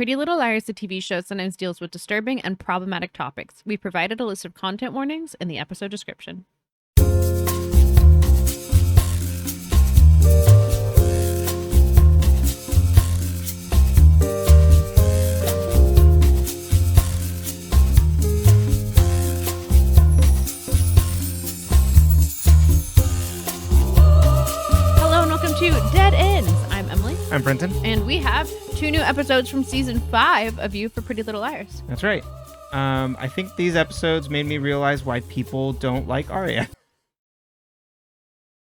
Pretty Little Liars, the TV show, sometimes deals with disturbing and problematic topics. We provided a list of content warnings in the episode description. To Dead Ends. I'm Emily. I'm Brenton. And we have 2 new episodes from season 5 of You for Pretty Little Liars. That's right. I think these episodes made me realize why people don't like Aria.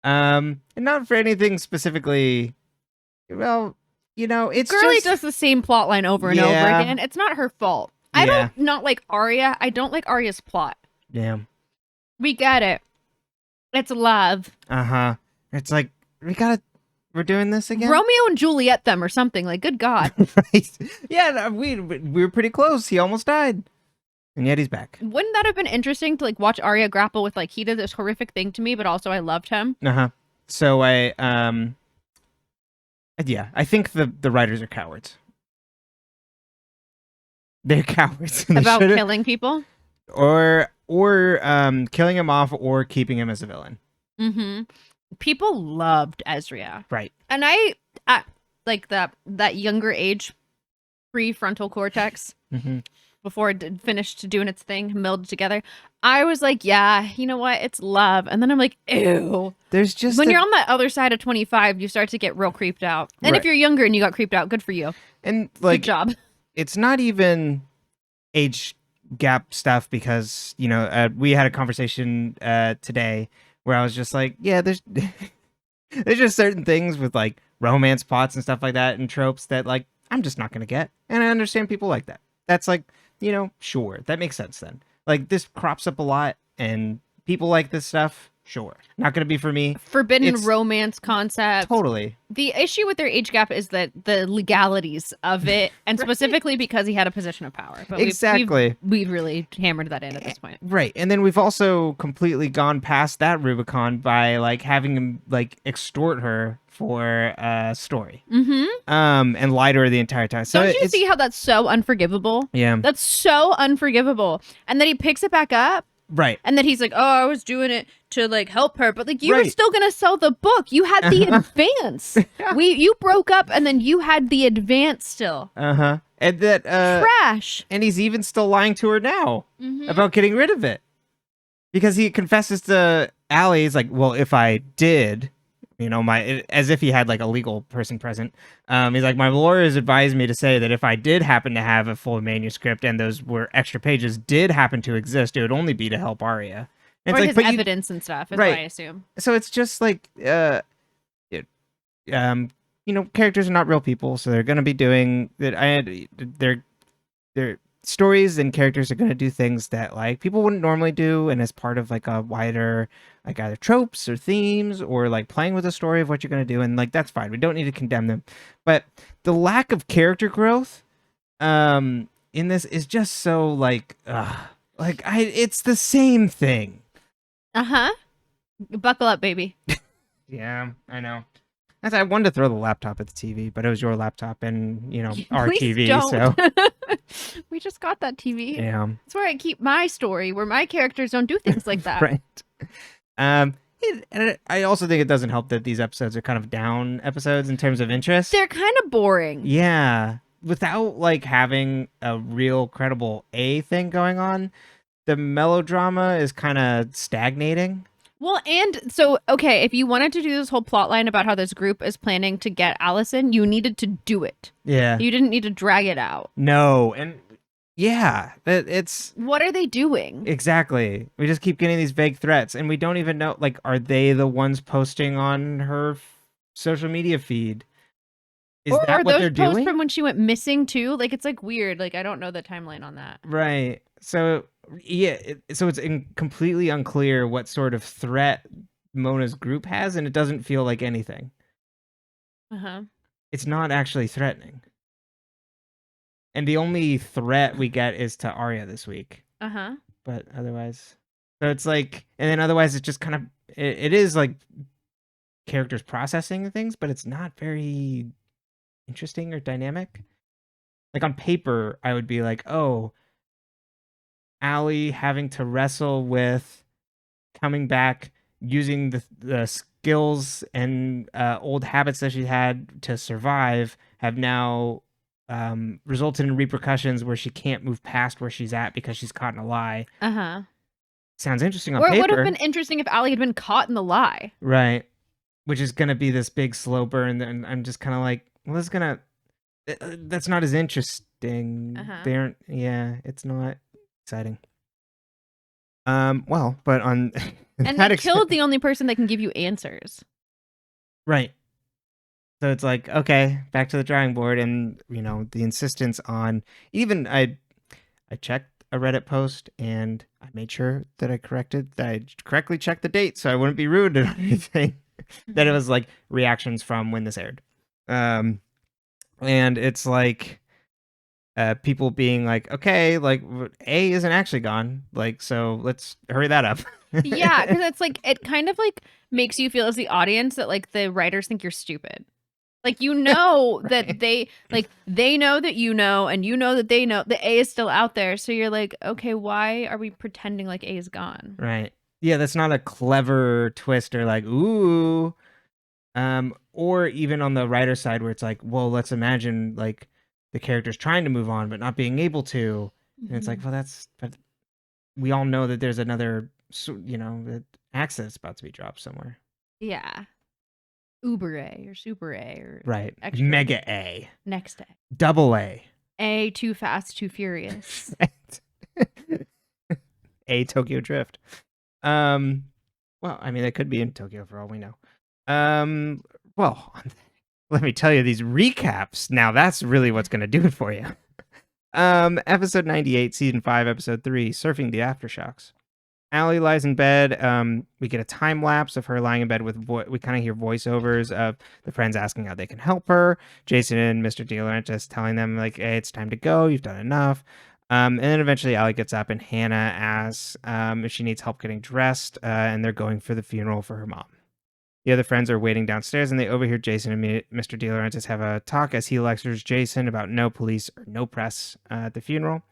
And not for anything specifically. Well, you know, it's Girlie just... does the same plot line over and over again. It's not her fault. I don't not like Aria. I don't like Aria's plot. Yeah. We get it. It's love. Uh-huh. It's like, we're doing this again? Romeo and Juliet them or something. Like, good God. Right. Yeah, we were pretty close. He almost died. And yet he's back. Wouldn't that have been interesting to, like, watch Aria grapple with, like, he did this horrific thing to me, but also I loved him? Uh-huh. So I think the writers are cowards. They're cowards. About killing people? Or killing him off or keeping him as a villain. Mm-hmm. People loved Ezria. Right. And I, at like that younger age, prefrontal cortex, before it finished doing its thing, melded together, I was like, yeah, you know what? It's love. And then I'm like, ew. There's just... When you're on the other side of 25, you start to get real creeped out. And if you're younger and you got creeped out, good for you. And like, good job. It's not even age gap stuff because, you know, we had a conversation today where I was just like, yeah, there's just certain things with like romance plots and stuff like that and tropes that like I'm just not gonna get. And I understand people like that. That's like, you know, sure, that makes sense then. Like this crops up a lot and people like this stuff. Sure. Not going to be for me. Forbidden romance concept. Totally. The issue with their age gap is that the legalities of it, and specifically because he had a position of power. But exactly. We've really hammered that in at this point. Right. And then we've also completely gone past that Rubicon by like having him like extort her for a story. And lie to her the entire time. So don't you see how that's so unforgivable? Yeah. That's so unforgivable. And then he picks it back up. Right. And then he's like, oh, I was doing it to like help her. But like you were still going to sell the book. You had the advance. You broke up and then you had the advance still. Uh-huh. And that trash. And he's even still lying to her now about getting rid of it. Because he confesses to Allie, he's like, well, if I did, you know, as if he had like a legal person present. He's like, my lawyers advised me to say that if I did happen to have a full manuscript and those were extra pages did happen to exist, it would only be to help Aria. And or it's his like, evidence and stuff is what I assume. So it's just like, you know, characters are not real people, so they're going to be doing that. Their stories and characters are going to do things that like people wouldn't normally do, and as part of like a wider like either tropes or themes or like playing with the story of what you're going to do, and like that's fine. We don't need to condemn them, but the lack of character growth in this is just so like it's the same thing. Buckle up, baby. Yeah, I know. I wanted to throw the laptop at the TV, but it was your laptop and, you know, our TV, don't. so... We just got that TV. Yeah. That's where I keep my story, where my characters don't do things like that. Right. And I also think it doesn't help that these episodes are kind of down episodes in terms of interest. They're kind of boring. Yeah. Without, like, having a real credible A thing going on, the melodrama is kind of stagnating. Well, and so, okay, if you wanted to do this whole plot line about how this group is planning to get Alison, you needed to do it. Yeah. You didn't need to drag it out. No, and yeah, it's... What are they doing? Exactly. We just keep getting these vague threats, and we don't even know, like, are they the ones posting on her social media feed? Is that what they're doing? Or are those posts from when she went missing, too? Like, it's, like, weird. Like, I don't know the timeline on that. Right. So... yeah, so it's completely unclear what sort of threat Mona's group has, and it doesn't feel like anything. It's not actually threatening. And the only threat we get is to Aria this week. But otherwise... So it's like... And then otherwise it's just kind of... It is like characters processing things, but it's not very interesting or dynamic. like on paper, I would be like, oh, Allie having to wrestle with coming back using the skills and old habits that she had to survive have now resulted in repercussions where she can't move past where she's at because she's caught in a lie. Sounds interesting on or paper. It would have been interesting if Allie had been caught in the lie. Right. Which is going to be this big slow burn. And I'm just kind of like, well, that's not as interesting. They aren't, it's not exciting. Well, but on and they killed the only person that can give you answers. Right. So it's like, okay, back to the drawing board, and the insistence on even I checked a Reddit post and I made sure that I correctly checked the date so I wouldn't be rude or anything. That it was like reactions from when this aired. And it's like people being like, okay, like A isn't actually gone, like, so let's hurry that up. Yeah, because it's like it kind of like makes you feel as the audience that like the writers think you're stupid. Like right. That they know that and you know that they know the A is still out there, so you're like, okay, why are we pretending like A is gone? Right. Yeah, that's not a clever twist or like, ooh. Or even on the writer side where it's like, well, let's imagine like the character's trying to move on but not being able to. And it's like, well, but we all know that there's another, that axe that's about to be dropped somewhere. Yeah. Uber A or Super A or right. Extra Mega A. Next A. Double A. A, Too Fast, Too Furious. A, Tokyo Drift. Well, I mean, that could be in Tokyo for all we know. Well, let me tell you, these recaps, now that's really what's going to do it for you. Episode 98, Season 5, Episode 3, Surfing the Aftershocks. Allie lies in bed. We get a time lapse of her lying in bed with we kind of hear voiceovers of the friends asking how they can help her. Jason and Mr. De Laurentiis telling them, like, hey, it's time to go. You've done enough. And then eventually Allie gets up and Hanna asks if she needs help getting dressed, and they're going for the funeral for her mom. The other friends are waiting downstairs, and they overhear Jason and Mr. De Laurentiis have a talk as he lectures Jason about no police or no press at the funeral.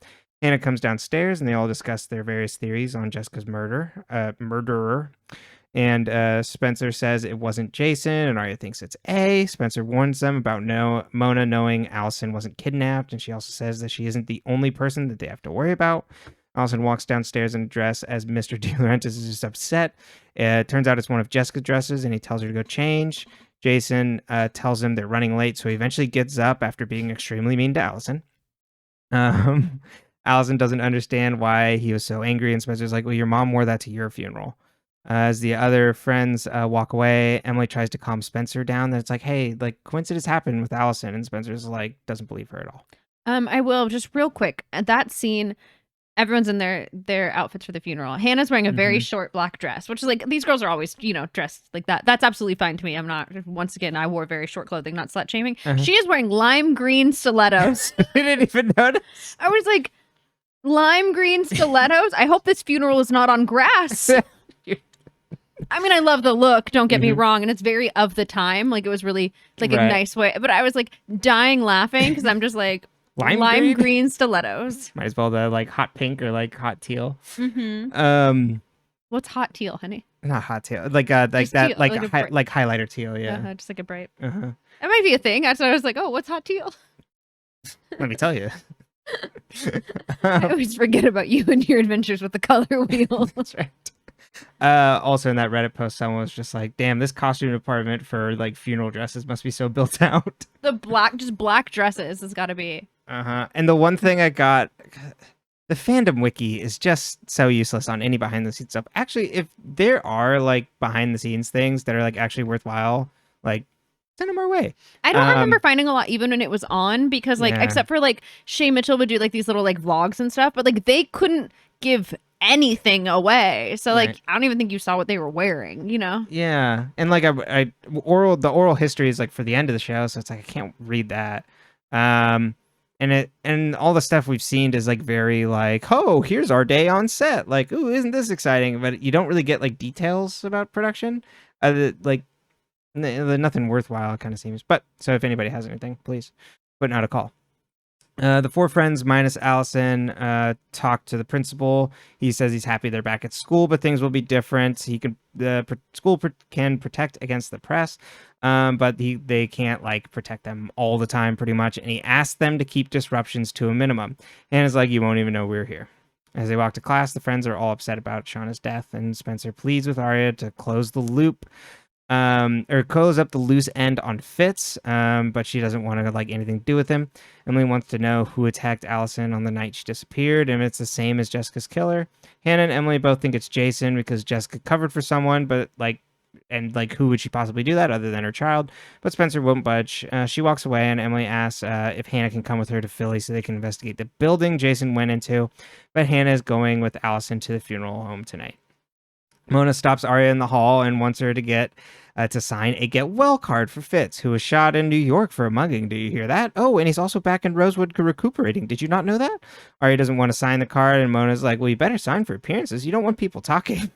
Hanna comes downstairs, and they all discuss their various theories on Jessica's murderer. And Spencer says it wasn't Jason, and Aria thinks it's A. Spencer warns them about Mona knowing Alison wasn't kidnapped, and she also says that she isn't the only person that they have to worry about. Alison walks downstairs in a dress as Mr. De Laurentiis is just upset. It turns out it's one of Jessica's dresses, and he tells her to go change. Jason tells him they're running late, so he eventually gets up after being extremely mean to Alison. Alison doesn't understand why he was so angry, and Spencer's like, well, your mom wore that to your funeral. As the other friends walk away, Emily tries to calm Spencer down. That it's like, hey, like, coincidence happened with Alison, and Spencer's like, doesn't believe her at all. I will, just real quick, at that scene, everyone's in their outfits for the funeral. Hannah's wearing a very short black dress, which is like, these girls are always, dressed like that. That's absolutely fine to me. I'm not, once again, I wore very short clothing, not slut shaming. She is wearing lime green stilettos. I didn't even notice. I was like, lime green stilettos? I hope this funeral is not on grass. I mean, I love the look, don't get me wrong, and it's very of the time. Like, it was really, like, a nice way. But I was, like, dying laughing, because I'm just like, lime green stilettos. Might as well the, like, hot pink or, like, hot teal. What's hot teal, honey? Not hot teal. Like that, teal, like highlighter teal, yeah. Just like a bright. That might be a thing. So I was like, oh, what's hot teal? Let me tell you. I always forget about you and your adventures with the color wheel. That's right. Also in that Reddit post, someone was just like, damn, this costume department for like funeral dresses must be so built out. The black dresses has got to be. And the one thing I got, the fandom wiki is just so useless on any behind the scenes stuff. Actually, if there are like behind the scenes things that are like actually worthwhile, like, send them our way. I don't remember finding a lot even when it was on, because like, except for like Shay Mitchell would do like these little like vlogs and stuff, but like they couldn't give anything away. So like, I don't even think you saw what they were wearing, Yeah. And like the oral history is like for the end of the show. So it's like, I can't read that. And all the stuff we've seen is like very like, oh, here's our day on set. Like, ooh, isn't this exciting? But you don't really get like details about production. Like, nothing worthwhile, it kind of seems. But so if anybody has anything, please put out a call. The four friends minus Alison talk to the principal. He says he's happy they're back at school, but things will be different. School can protect against the press, but they can't like protect them all the time, pretty much. And he asks them to keep disruptions to a minimum. And it's like, you won't even know we're here. As they walk to class, the friends are all upset about Shauna's death, and Spencer pleads with Aria to close the loop. Or close up the loose end on Fitzs, but she doesn't want to like anything to do with him. Emily wants to know who attacked Alison on the night she disappeared, and it's the same as Jessica's killer. Hannah and Emily both think it's Jason because Jessica covered for someone, but who would she possibly do that other than her child? But Spencer won't budge. She walks away, and Emily asks if Hannah can come with her to Philly so they can investigate the building Jason went into, but Hannah is going with Alison to the funeral home tonight. Mona stops Aria in the hall and wants her to sign a get well card for Fitzs, who was shot in New York for a mugging. Do you hear that? Oh, and he's also back in Rosewood recuperating. Did you not know that? Aria doesn't want to sign the card, and Mona's like, well, you better sign for appearances. You don't want people talking.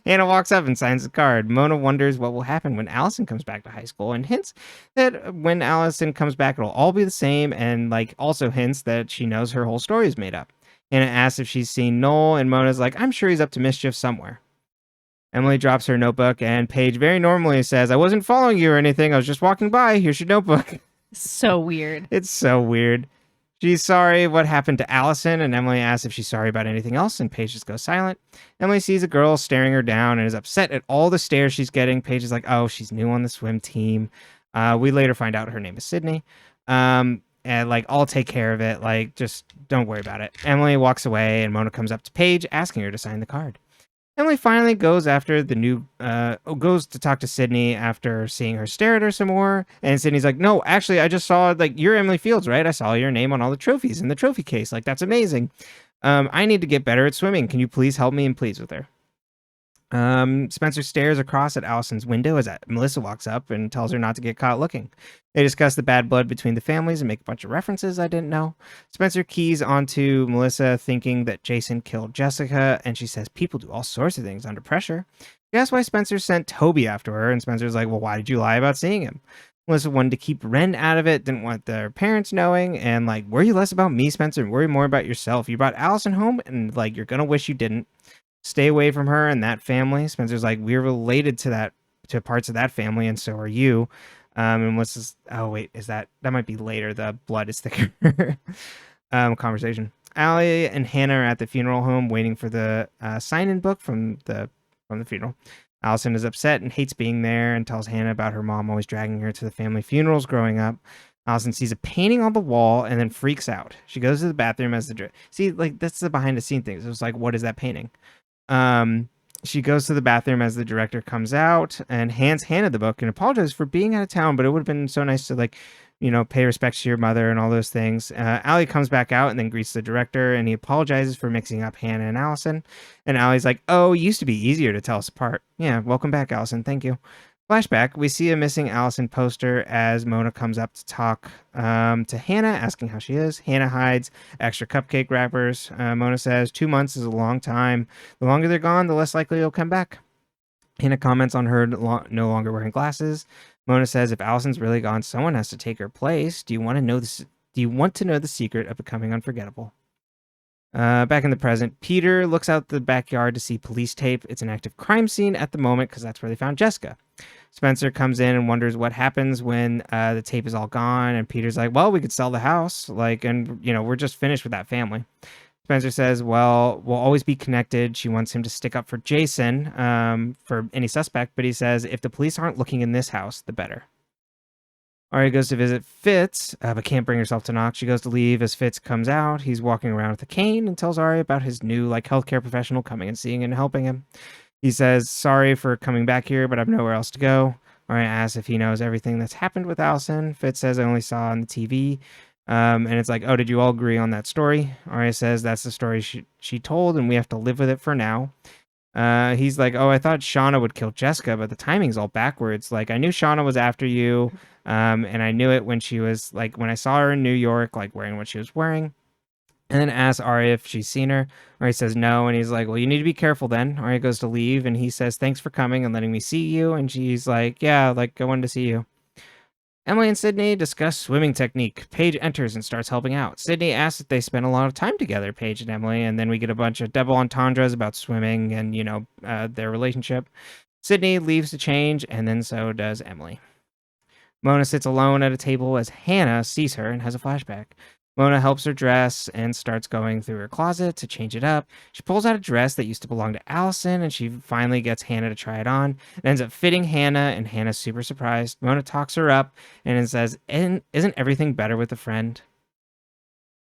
Hannah walks up and signs the card. Mona wonders what will happen when Alison comes back to high school, and hints that when Alison comes back, it'll all be the same, and also hints that she knows her whole story is made up. Hannah asks if she's seen Noel, and Mona's like, I'm sure he's up to mischief somewhere. Emily drops her notebook, and Paige very normally says, I wasn't following you or anything. I was just walking by. Here's your notebook. So weird. It's so weird. She's sorry what happened to Alison, and Emily asks if she's sorry about anything else, and Paige just goes silent. Emily sees a girl staring her down and is upset at all the stares she's getting. Paige is like, oh, she's new on the swim team. We later find out her name is Sidney. And I'll take care of it. Just don't worry about it. Emily walks away, and Mona comes up to Paige, asking her to sign the card. Emily finally goes goes to talk to Sidney after seeing her stare at her some more. And Sidney's like, no, actually, I just saw, you're Emily Fields, right? I saw your name on all the trophies in the trophy case. That's amazing. I need to get better at swimming. Can you please help me and please with her? Spencer stares across at Alison's window as Melissa walks up and tells her not to get caught looking. They discuss the bad blood between the families and make a bunch of references I didn't know. Spencer keys onto Melissa, thinking that Jason killed Jessica, and she says people do all sorts of things under pressure. She asks why Spencer sent Toby after her, and Spencer's like, well, why did you lie about seeing him? Melissa wanted to keep Ren out of it, didn't want their parents knowing, and worry less about me, Spencer, and worry more about yourself. You brought Alison home, and you're gonna wish you didn't. Stay away from her and that family. Spencer's like, we're related to parts of that family, and so are you. And Melissa's, oh wait, that might be later. The blood is thicker. Conversation. Allie and Hannah are at the funeral home waiting for the sign-in book from the funeral. Alison is upset and hates being there and tells Hannah about her mom always dragging her to the family funerals growing up. Alison sees a painting on the wall and then freaks out. She goes to the bathroom as that's the behind the scene things. It was what is that painting? She goes to the bathroom as the director comes out and hands Hannah the book and apologizes for being out of town, but it would have been so nice to pay respects to your mother and all those things. Allie comes back out and then greets the director, and he apologizes for mixing up Hannah and Alison. And Allie's like, oh, it used to be easier to tell us apart. Yeah, welcome back, Alison. Thank you. Flashback, we see a missing Alison poster as Mona comes up to talk to Hannah, asking how she is. Hannah hides extra cupcake wrappers. Mona says 2 months is a long time. The longer they're gone, the less likely they'll come back. Hannah comments on her no longer wearing glasses. Mona says if Alison's really gone, someone has to take her place. Do you want to know the secret of becoming unforgettable? Back in the present, Peter looks out the backyard to see police tape. It's an active crime scene at the moment because that's where they found Jessica. Spencer comes in and wonders what happens when the tape is all gone. And Peter's like, well, we could sell the house. We're just finished with that family. Spencer says, well, we'll always be connected. She wants him to stick up for Jason for any suspect. But he says, if the police aren't looking in this house, the better. Aria goes to visit Fitzs, but can't bring herself to knock. She goes to leave as Fitzs comes out. He's walking around with a cane and tells Aria about his new healthcare professional coming and seeing and helping him. He says, sorry for coming back here, but I have nowhere else to go. Aria asks if he knows everything that's happened with Alison. Fitzs says, I only saw on the TV. And it's oh, did you all agree on that story? Aria says that's the story she told, and we have to live with it for now. He's like, oh, I thought Shauna would kill Jessica, but the timing's all backwards. I knew Shauna was after you, and I knew it when she was, when I saw her in New York, wearing what she was wearing. And then asks Aria if she's seen her. Aria says no, and he's like, well, you need to be careful then. Aria goes to leave, and he says, thanks for coming and letting me see you. And she's like, yeah, I wanted to see you. Emily and Sidney discuss swimming technique. Paige enters and starts helping out. Sidney asks if they spend a lot of time together, Paige and Emily, and then we get a bunch of double entendres about swimming and, their relationship. Sidney leaves to change, and then so does Emily. Mona sits alone at a table as Hanna sees her and has a flashback. Mona helps her dress and starts going through her closet to change it up. She pulls out a dress that used to belong to Alison, and she finally gets Hanna to try it on. It ends up fitting Hanna, and Hanna's super surprised. Mona talks her up and says, "Isn't everything better with a friend?"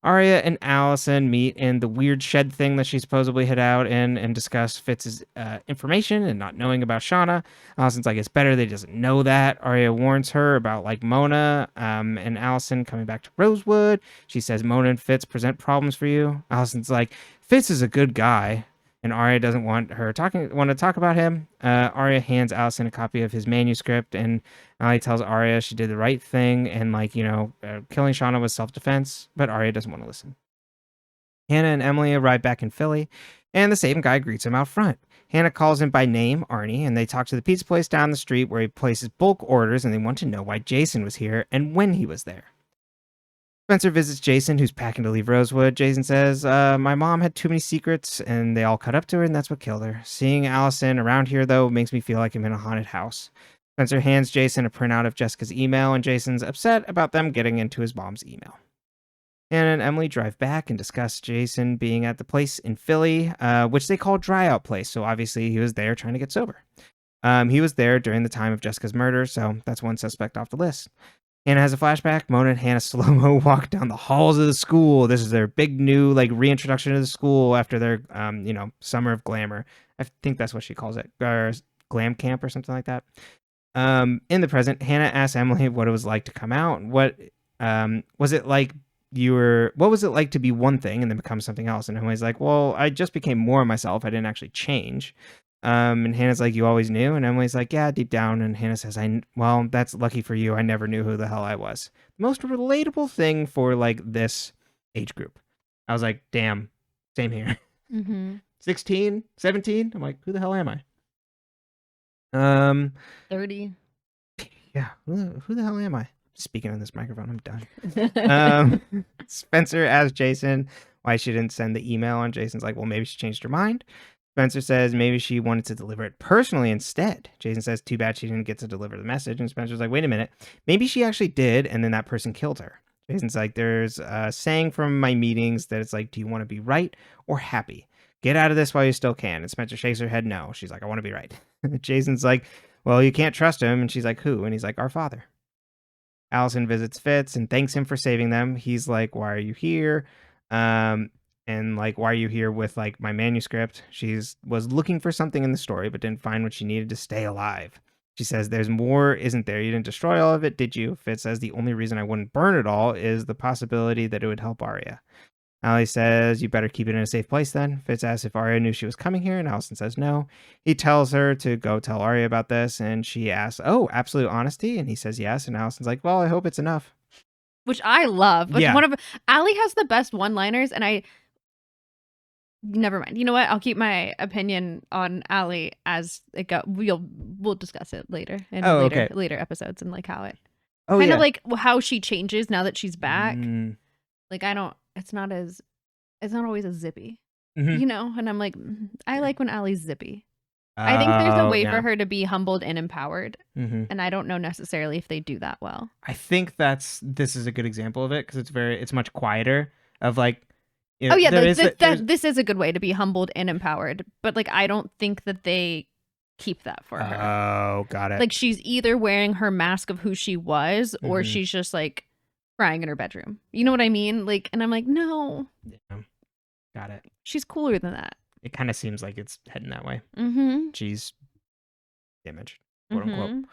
Aria and Alison meet in the weird shed thing that she supposedly hid out in and discuss Fitz's information and not knowing about Shauna. Alison's like, it's better that he doesn't know that. Aria warns her about Mona and Alison coming back to Rosewood. She says Mona and Fitz present problems for you. Alison's like, Fitz is a good guy. And Aria doesn't want to talk about him. Aria hands Alison a copy of his manuscript, and Ali tells Aria she did the right thing, and killing Shauna was self-defense, but Aria doesn't want to listen. Hanna and Emily arrive back in Philly, and the same guy greets him out front. Hanna calls him by name, Arnie, and they talk to the pizza place down the street where he places bulk orders, and they want to know why Jason was here and when he was there. Spencer visits Jason, who's packing to leave Rosewood. Jason says, my mom had too many secrets, and they all cut up to her, and that's what killed her. Seeing Alison around here, though, makes me feel like I'm in a haunted house. Spencer hands Jason a printout of Jessica's email, and Jason's upset about them getting into his mom's email. Hannah and Emily drive back and discuss Jason being at the place in Philly, which they call Dry Out Place, so obviously he was there trying to get sober. He was there during the time of Jessica's murder, so that's one suspect off the list. Hanna has a flashback. Mona and Hanna slow-mo walk down the halls of the school. This is their big new reintroduction to the school after their summer of glamour. I think that's what she calls it, or glam camp or something like that. In the present, Hanna asks Emily what it was like to come out. What was it like? What was it like to be one thing and then become something else? And Emily's like, well, I just became more myself. I didn't actually change. And Hannah's like, you always knew? And Emily's like, yeah, deep down. And Hanna says, well, that's lucky for you. I never knew who the hell I was. The most relatable thing for this age group. I was like, damn, same here. Mm-hmm. 16, 17. I'm like, who the hell am I? 30. Yeah, who the hell am I? Speaking on this microphone, I'm done. Spencer asks Jason why she didn't send the email, and Jason's like, well, maybe she changed her mind. Spencer says maybe she wanted to deliver it personally instead. Jason says, too bad she didn't get to deliver the message. And Spencer's like, wait a minute. Maybe she actually did, and then that person killed her. Jason's like, there's a saying from my meetings that it's like, do you want to be right or happy? Get out of this while you still can. And Spencer shakes her head no. She's like, I want to be right. Jason's like, well, you can't trust him. And she's like, who? And he's like, our father. Alison visits Fitz and thanks him for saving them. He's like, why are you here? And why are you here with my manuscript? She was looking for something in the story, but didn't find what she needed to stay alive. She says, there's more, isn't there? You didn't destroy all of it, did you? Fitz says, the only reason I wouldn't burn it all is the possibility that it would help Aria. Ali says, you better keep it in a safe place then. Fitz asks if Aria knew she was coming here, and Alison says no. He tells her to go tell Aria about this, and she asks, oh, absolute honesty? And he says yes, and Alison's like, well, I hope it's enough. Which I love. Yeah. Ali has the best one-liners, and never mind. You know what? I'll keep my opinion on Ali as it go. We'll discuss it later in later episodes and how it of how she changes now that she's back. It's not always as zippy, Mm-hmm. And I'm like, I like when Ali's zippy. I think there's a way for her to be humbled and empowered, and I don't know necessarily if they do that well. I think this is a good example of it because it's much quieter of this is a good way to be humbled and empowered, but I don't think that they keep that for her. Oh, got it. She's either wearing her mask of who she was, or she's just crying in her bedroom. You know what I mean? And I'm like, no. Yeah. Got it. She's cooler than that. It kind of seems like it's heading that way. Mm-hmm. She's damaged, quote unquote.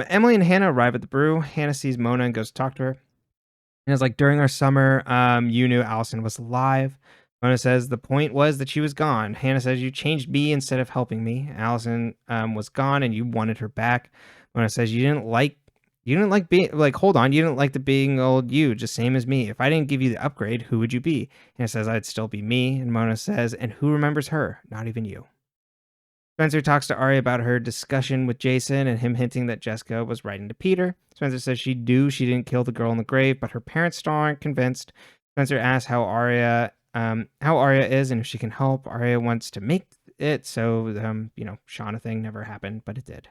Emily and Hanna arrive at the brew. Hanna sees Mona and goes to talk to her. And it's like, during our summer, you knew Alison was alive. Mona says the point was that she was gone. Hanna says you changed me instead of helping me. Alison was gone and you wanted her back. Mona says you didn't like being hold on, you didn't like the being old you, just same as me. If I didn't give you the upgrade, who would you be? Hanna says I'd still be me. And Mona says, and who remembers her? Not even you. Spencer talks to Aria about her discussion with Jason and him hinting that Jessica was writing to Peter. Spencer says she didn't kill the girl in the grave, but her parents still aren't convinced. Spencer asks how Aria is and if she can help. Aria wants to make it, so Shauna thing never happened, but it did.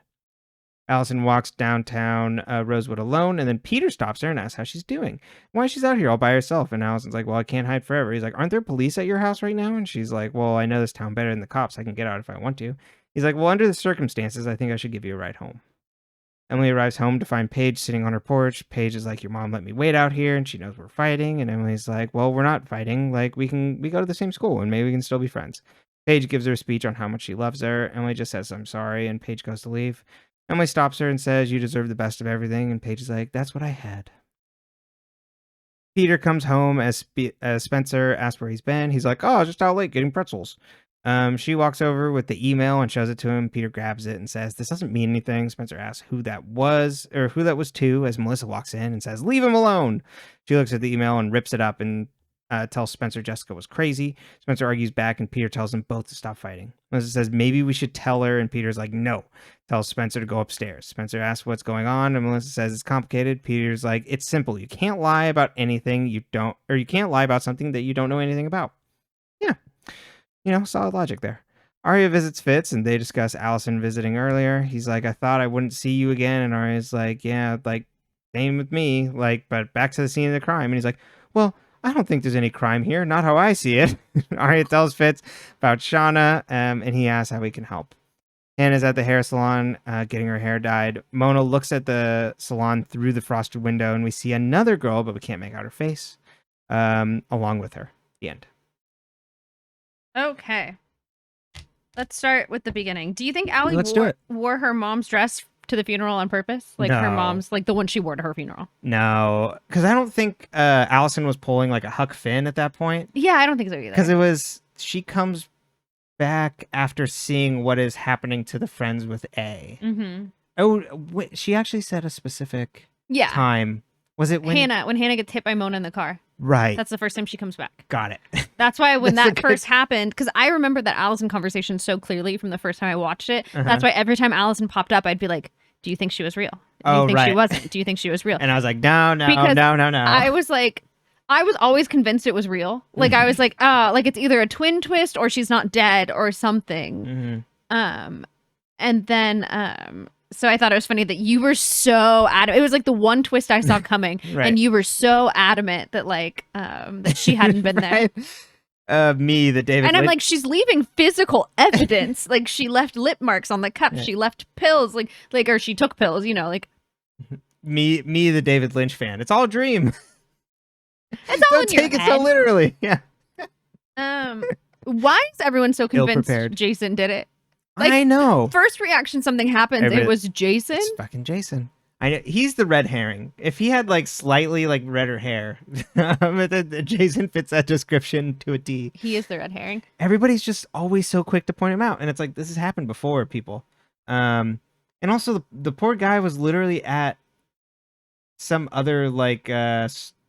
Alison walks downtown Rosewood alone, and then Peter stops her and asks how she's doing, why she's out here all by herself. And Alison's like, well, I can't hide forever. He's like, aren't there police at your house right now? And she's like, well, I know this town better than the cops. I can get out if I want to. He's like, well, under the circumstances, I think I should give you a ride home. Emily arrives home to find Paige sitting on her porch. Paige is like, your mom let me wait out here, and she knows we're fighting. And Emily's like, well, we're not fighting. Like, we go to the same school, and maybe we can still be friends. Paige gives her a speech on how much she loves her. Emily just says, I'm sorry, and Paige goes to leave. Emily stops her and says, you deserve the best of everything. And Paige is like, that's what I had. Peter comes home as Spencer asks where he's been. He's like, oh, just out late getting pretzels. She walks over with the email and shows it to him. Peter grabs it and says, this doesn't mean anything. Spencer asks who that was to as Melissa walks in and says, leave him alone. She looks at the email and rips it up and tells Spencer Jessica was crazy. Spencer argues back and Peter tells them both to stop fighting. Melissa says maybe we should tell her, and Peter's like, no. Tells Spencer to go upstairs. Spencer asks what's going on, and Melissa says it's complicated. Peter's like, it's simple. You can't lie about anything you can't lie about something that you don't know anything about. Yeah. Solid logic there. Aria visits Fitzs, and they discuss Alison visiting earlier. He's like, I thought I wouldn't see you again. And Aria's like, yeah, like, same with me. Like, but back to the scene of the crime. And he's like, well, I don't think there's any crime here. Not how I see it. Aria tells Fitzs about Shauna, and he asks how he can help. Hannah's at the hair salon getting her hair dyed. Mona looks at the salon through the frosted window, and we see another girl, but we can't make out her face, along with her. The end. Okay. Let's start with the beginning. Do you think Allie wore her mom's dress to the funeral on purpose? Like her mom's, like the one she wore to her funeral? No, because I don't think Alison was pulling like a Huck Finn at that point. Yeah, I don't think so either. Because she comes back after seeing what is happening to the friends with A. Mm-hmm. Oh, wait, she actually said a specific time. Was it when Hannah gets hit by Mona in the car? Right. That's the first time she comes back. Got it. That's why when that first happened, because I remember that Alison conversation so clearly from the first time I watched it. Uh-huh. That's why every time Alison popped up, I'd be like, do you think she was real? Do you think she wasn't? Do you think she was real? And I was like, no. I was like, I was always convinced it was real. Like, I was like, like it's either a twin twist or she's not dead or something. Mm-hmm. And then, so I thought it was funny that you were so adamant. It was like the one twist I saw coming, right. And you were so adamant that like that she hadn't been there. Me, the David. And I'm like, she's leaving physical evidence. Like she left lip marks on the cup. Yeah. She left pills, like, or she took pills. Like. Me, the David Lynch fan. It's all a dream. It's all Don't take it so literally. Yeah. Why is everyone so convinced Jason did it? Like, I know. First reaction, something happens. It was Jason. It's fucking Jason. I know he's the red herring. If he had like slightly like redder hair, Jason fits that description to a T. He is the red herring. Everybody's just always so quick to point him out, and it's like this has happened before, people. And also the poor guy was literally at some other like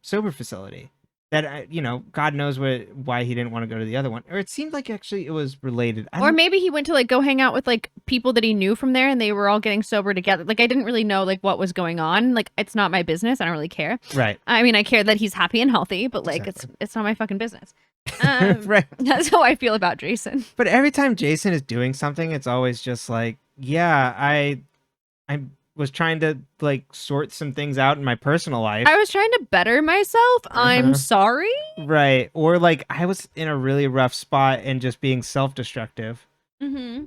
sober facility. That, God knows why he didn't want to go to the other one. Or it seemed like actually it was related. Or maybe he went to like go hang out with like people that he knew from there and they were all getting sober together. Like I didn't really know like what was going on. Like it's not my business. I don't really care. Right. I mean, I care that he's happy and healthy, but like it's not my fucking business. Right. That's how I feel about Jason. But every time Jason is doing something, it's always just like, yeah, I was trying to like sort some things out in my personal life. I was trying to better myself. I'm sorry. Right. Or like I was in a really rough spot and just being self-destructive. Mm-hmm.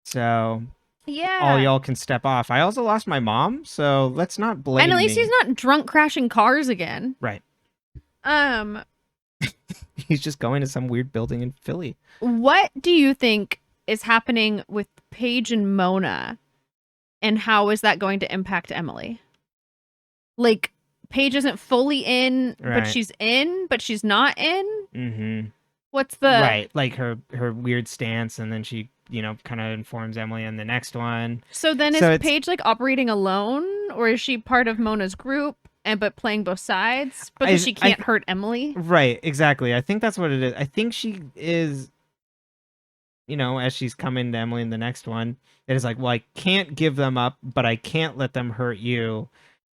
So yeah, all y'all can step off. I also lost my mom, so let's not blame And at least me. he's not drunk crashing cars again. Right. He's just going to some weird building in Philly. What do you think is happening with Paige and Mona? And how is that going to impact Emily? Like, Paige isn't fully in, but she's in, but she's not in? Mm-hmm. What's the... Right, like her weird stance, and then she, kind of informs Emily in the next one. So then is Paige, like, operating alone? Or is she part of Mona's group, but playing both sides? Because she can't hurt Emily? Right, exactly. I think that's what it is. I think she is... as she's coming to Emily in the next one, it is like, well, I can't give them up, but I can't let them hurt you.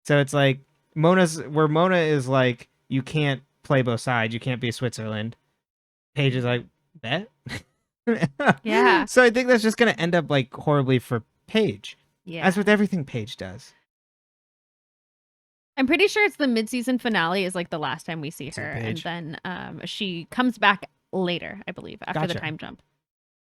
So it's like Mona is like, you can't play both sides. You can't be Switzerland. Paige is like, bet. Yeah. So I think that's just going to end up like horribly for Paige. Yeah. As with everything Paige does. I'm pretty sure it's the mid-season finale is like the last time we see her. And then she comes back later, I believe, after the time jump.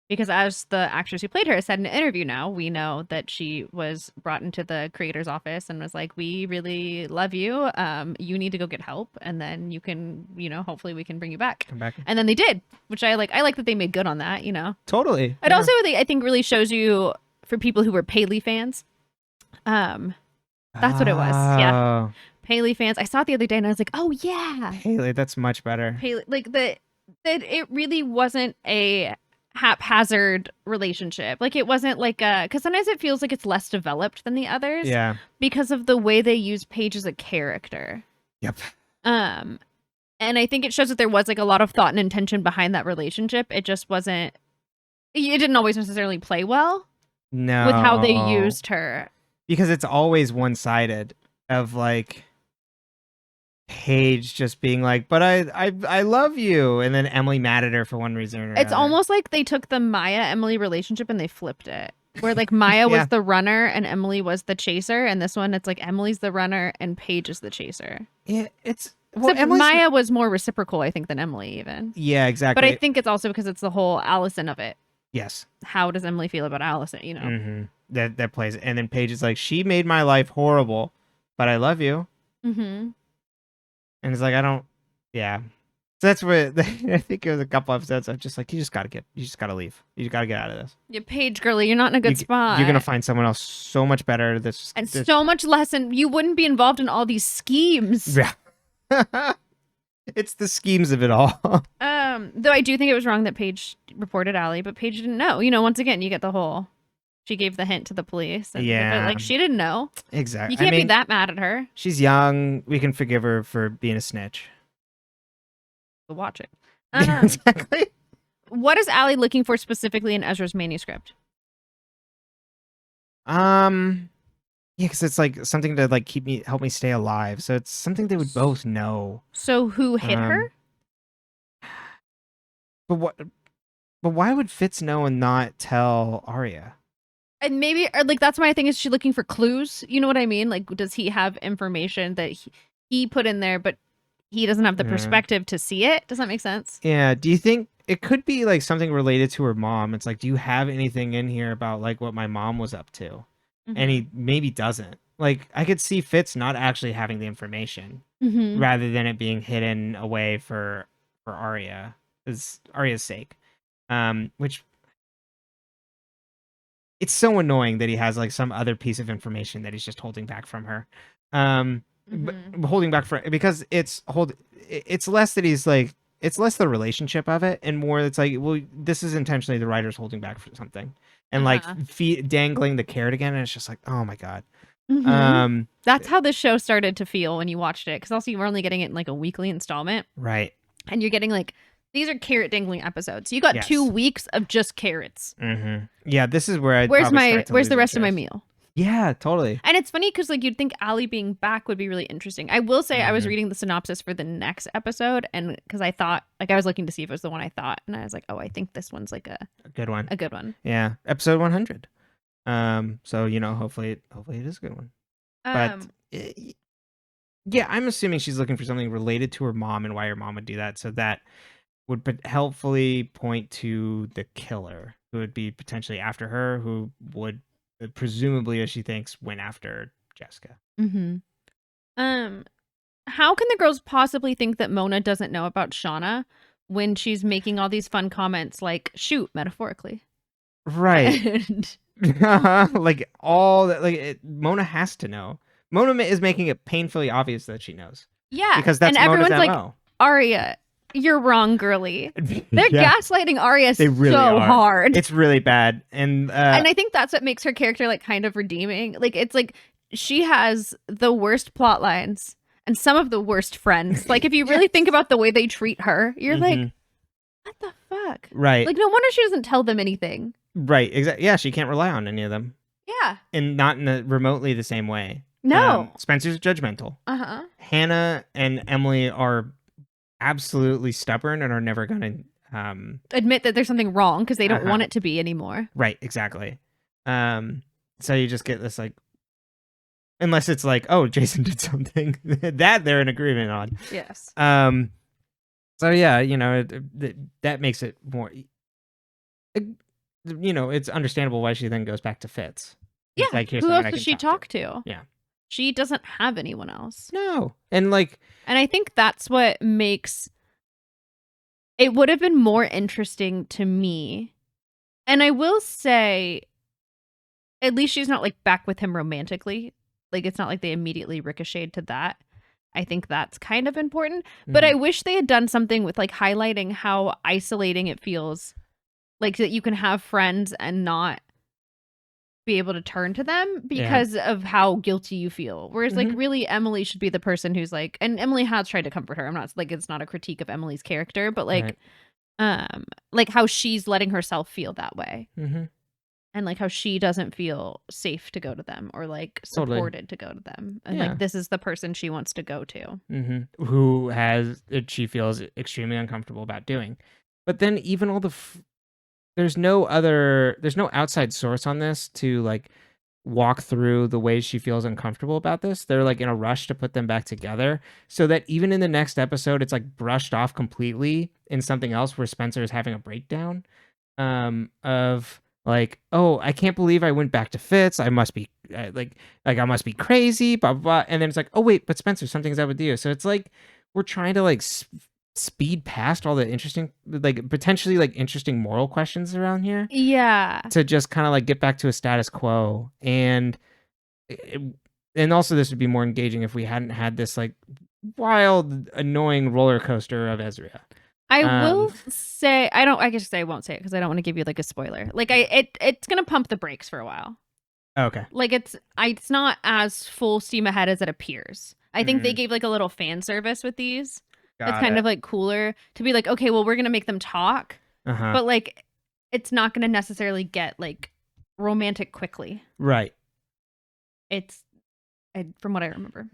Because as the actress who played her said in an interview now, we know that she was brought into the creator's office and was like, we really love you. You need to go get help. And then you can, hopefully we can bring you back. Come back. And then they did, which I like. I like that they made good on that, Totally. It also, I think, really shows you, for people who were Paley fans, that's what it was. Yeah. Paley fans. I saw it the other day and I was like, oh, yeah. Paley, that's much better. Paley, like that it really wasn't a haphazard relationship. Like it wasn't like because sometimes it feels like it's less developed than the others. Yeah. Because of the way they use Paige as a character. Yep. And I think it shows that there was like a lot of thought and intention behind that relationship. It just wasn't. It didn't always necessarily play well. No. With how they used her. Because it's always one-sided of like Paige just being like, but I love you, and then Emily mad at her for one reason or another. It's almost like they took the Maya-Emily relationship and they flipped it. Where like Maya was the runner and Emily was the chaser, and this one it's like Emily's the runner and Paige is the chaser. Yeah, it's Maya was more reciprocal, I think, than Emily even. Yeah, exactly. But I think it's also because it's the whole Alison of it. Yes. How does Emily feel about Alison, Mm-hmm. That plays, and then Paige is like, she made my life horrible, but I love you. Mm-hmm. And it's like, I don't, yeah. So that's where I think it was a couple episodes of just like, you just gotta leave. You just gotta get out of this. Yeah, Paige, girlie, you're not in a good spot. You're gonna find someone else so much better. So much less, and you wouldn't be involved in all these schemes. Yeah. It's the schemes of it all. Though I do think it was wrong that Paige reported Allie, but Paige didn't know. Once again, you get the whole, she gave the hint to the police. And yeah. Like, she didn't know. Exactly. You can't be that mad at her. She's young. We can forgive her for being a snitch. We'll watch it. Exactly. What is Allie looking for specifically in Ezra's manuscript? Yeah, because it's like something to like help me stay alive. So it's something they would both know. So who hit her? But why would Fitzs know and not tell Aria? And maybe, or like, that's my thing. Is she looking for clues? You know what I mean? Like, does he have information that he put in there, but he doesn't have the perspective to see it? Does that make sense? Yeah. Do you think it could be like something related to her mom? It's like, do you have anything in here about like what my mom was up to? Mm-hmm. And he maybe doesn't. Like, I could see Fitzs not actually having the information rather than it being hidden away for Aria's sake. Which it's so annoying that he has like some other piece of information that he's just holding back from her. Holding back because it's less that he's like, it's less the relationship of it and more it's like, well, this is intentionally the writer's holding back for something and like dangling the carrot again, and it's just like, oh my god. That's how this show started to feel when you watched it, because also you were only getting it in like a weekly installment, right? And you're getting like, these are carrot dangling episodes. You got 2 weeks of just carrots. Yeah, this is where where's the rest of my meal? Yeah, totally. And it's funny because like you'd think Allie being back would be really interesting. I will say I was reading the synopsis for the next episode, and because I thought, like, I was looking to see if it was the one I thought, and I was like, oh, I think this one's like a good one. A good one. Yeah, episode 100. So hopefully it is a good one. But yeah, I'm assuming she's looking for something related to her mom and why her mom would do that. So that would helpfully point to the killer, who would be potentially after her, who would presumably, as she thinks, went after Jessica. How can the girls possibly think that Mona doesn't know about Shauna when she's making all these fun comments like shoot, metaphorically? Right. Like all that, like Mona has to know. Mona is making it painfully obvious that she knows. Yeah. Because that's and Mona's everyone's MO. like, Aria, you're wrong, girly. They're gaslighting Aria really so are. hard. It's really bad. And I think that's what makes her character like kind of redeeming. Like, it's like she has the worst plot lines and some of the worst friends. Like, if you really think about the way they treat her, you're like, what the fuck? fuck? Right. Like, no wonder she doesn't tell them anything. Right. Exactly. Yeah, she can't rely on any of them. Yeah. And not in remotely the same way. No. Spencer's judgmental. Uh-huh. Hannah and Emily are absolutely stubborn and are never going to admit that there's something wrong because they don't want it to be anymore. Right. Exactly. So you just get this like, unless it's like, oh, Jason did something that they're in agreement on. Yes. So yeah, you know, that makes it more, you know, it's understandable why she then goes back to Fitzs. Yeah. Like, who else does she talk to? Yeah. She doesn't have anyone else. No. And like, and I think that's what makes it would have been more interesting to me. And I will say, at least she's not like back with him romantically. Like, it's not like they immediately ricocheted to that. I think that's kind of important. But I wish they had done something with like highlighting how isolating it feels. Like that you can have friends and not be able to turn to them because of how guilty you feel. Whereas like really Emily should be the person who's like, and Emily has tried to comfort her. I'm not like, it's not a critique of Emily's character, but like, like how she's letting herself feel that way. And like how she doesn't feel safe to go to them or like supported to go to them. And like, this is the person she wants to go to. Who has, she feels extremely uncomfortable about doing. But then even all the, there's no outside source on this to like walk through the ways she feels uncomfortable about this. They're like in a rush to put them back together so that even in the next episode, it's like brushed off completely in something else where Spencer is having a breakdown of like, oh, I can't believe I went back to Fitzs. I must be like I must be crazy, blah, blah, blah. And then it's like, oh wait, but Spencer, something's up with you. So it's like, we're trying to like speed past all the interesting, like potentially like interesting moral questions around here. Yeah. To just kind of like get back to a status quo. And also this would be more engaging if we hadn't had this like wild, annoying roller coaster of Ezria. I will say, I guess I won't say it because I don't want to give you like a spoiler. Like it's going to pump the brakes for a while. Okay. Like it's not as full steam ahead as it appears. I think they gave like a little fan service with these. It's kind of like cooler to be like, okay, well, we're going to make them talk, but like, it's not going to necessarily get like romantic quickly. Right. From what I remember.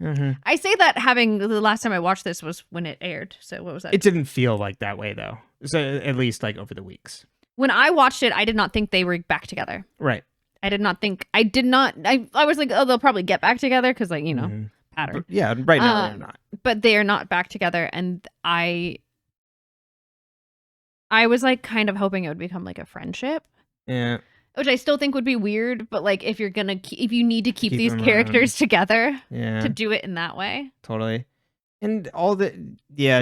I say that having the last time I watched this was when it aired. So what was that? It didn't feel like that way though. So at least like over the weeks. When I watched it, I did not think they were back together. Right. I was like, oh, they'll probably get back together because like, you know, pattern. But yeah, right now they're not. But they are not back together. And I was like kind of hoping it would become like a friendship. Yeah. Which I still think would be weird, but like if you need to keep these characters together to do it in that way. Totally. And all the way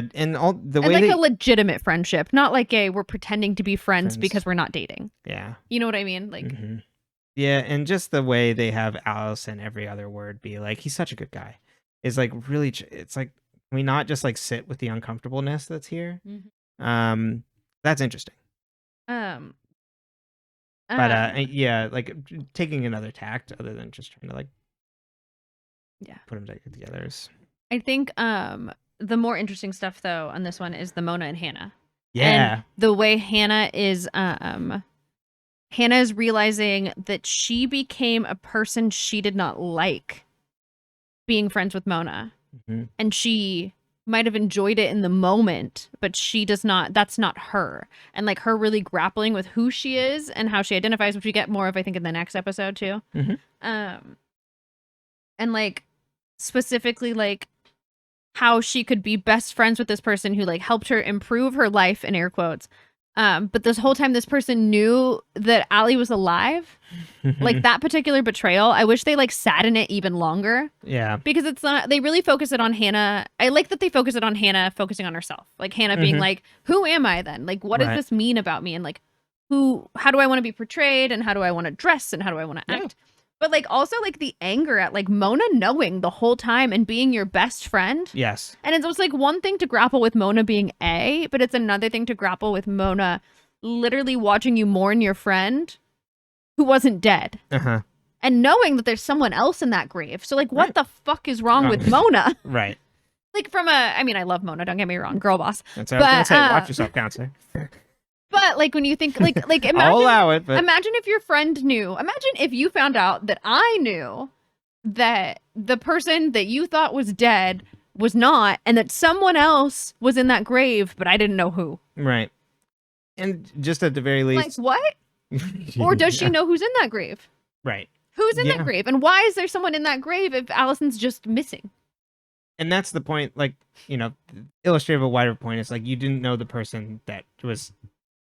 like a legitimate friendship, not like we're pretending to be friends because we're not dating. Yeah. You know what I mean? Like yeah, and just the way they have Alison every other word be like, he's such a good guy. Is like really, it's like, can we not just like sit with the uncomfortableness that's here? That's interesting. But yeah, like taking another tact other than just trying to like put them together is. I think the more interesting stuff though on this one is the Mona and Hanna. Yeah. And the way Hanna is realizing that she became a person she did not like being friends with Mona. And she might have enjoyed it in the moment, but she does not, that's not her. And like her really grappling with who she is and how she identifies, which we get more of, I think, in the next episode too. And like specifically like how she could be best friends with this person who like helped her improve her life in air quotes. But this whole time this person knew that Allie was alive. Like that particular betrayal, I wish they like sat in it even longer. Yeah. Because it's not, they really focus it on Hanna. I like that they focus it on Hanna focusing on herself. Like Hanna being like, who am I then? Like, what does this mean about me? And like, how do I want to be portrayed? And how do I want to dress? And how do I want to act? But like also like the anger at like Mona knowing the whole time and being your best friend. Yes. And it's like one thing to grapple with Mona being but it's another thing to grapple with Mona literally watching you mourn your friend who wasn't dead. And knowing that there's someone else in that grave. So like what the fuck is wrong with Mona? Right. Like I mean, I love Mona, don't get me wrong, girl boss. That's what I was gonna say. Watch yourself, counselor. But But like when you think like I'll allow it, but imagine if your friend knew. Imagine if you found out that I knew that the person that you thought was dead was not, and that someone else was in that grave, but I didn't know who. right. And just at the very Like least, what? Or does she know who's in that grave? right. Who's in that grave? And why is there someone in that grave if Allison's just missing? And that's the point, like, illustrative of a wider point is like you didn't know the person that was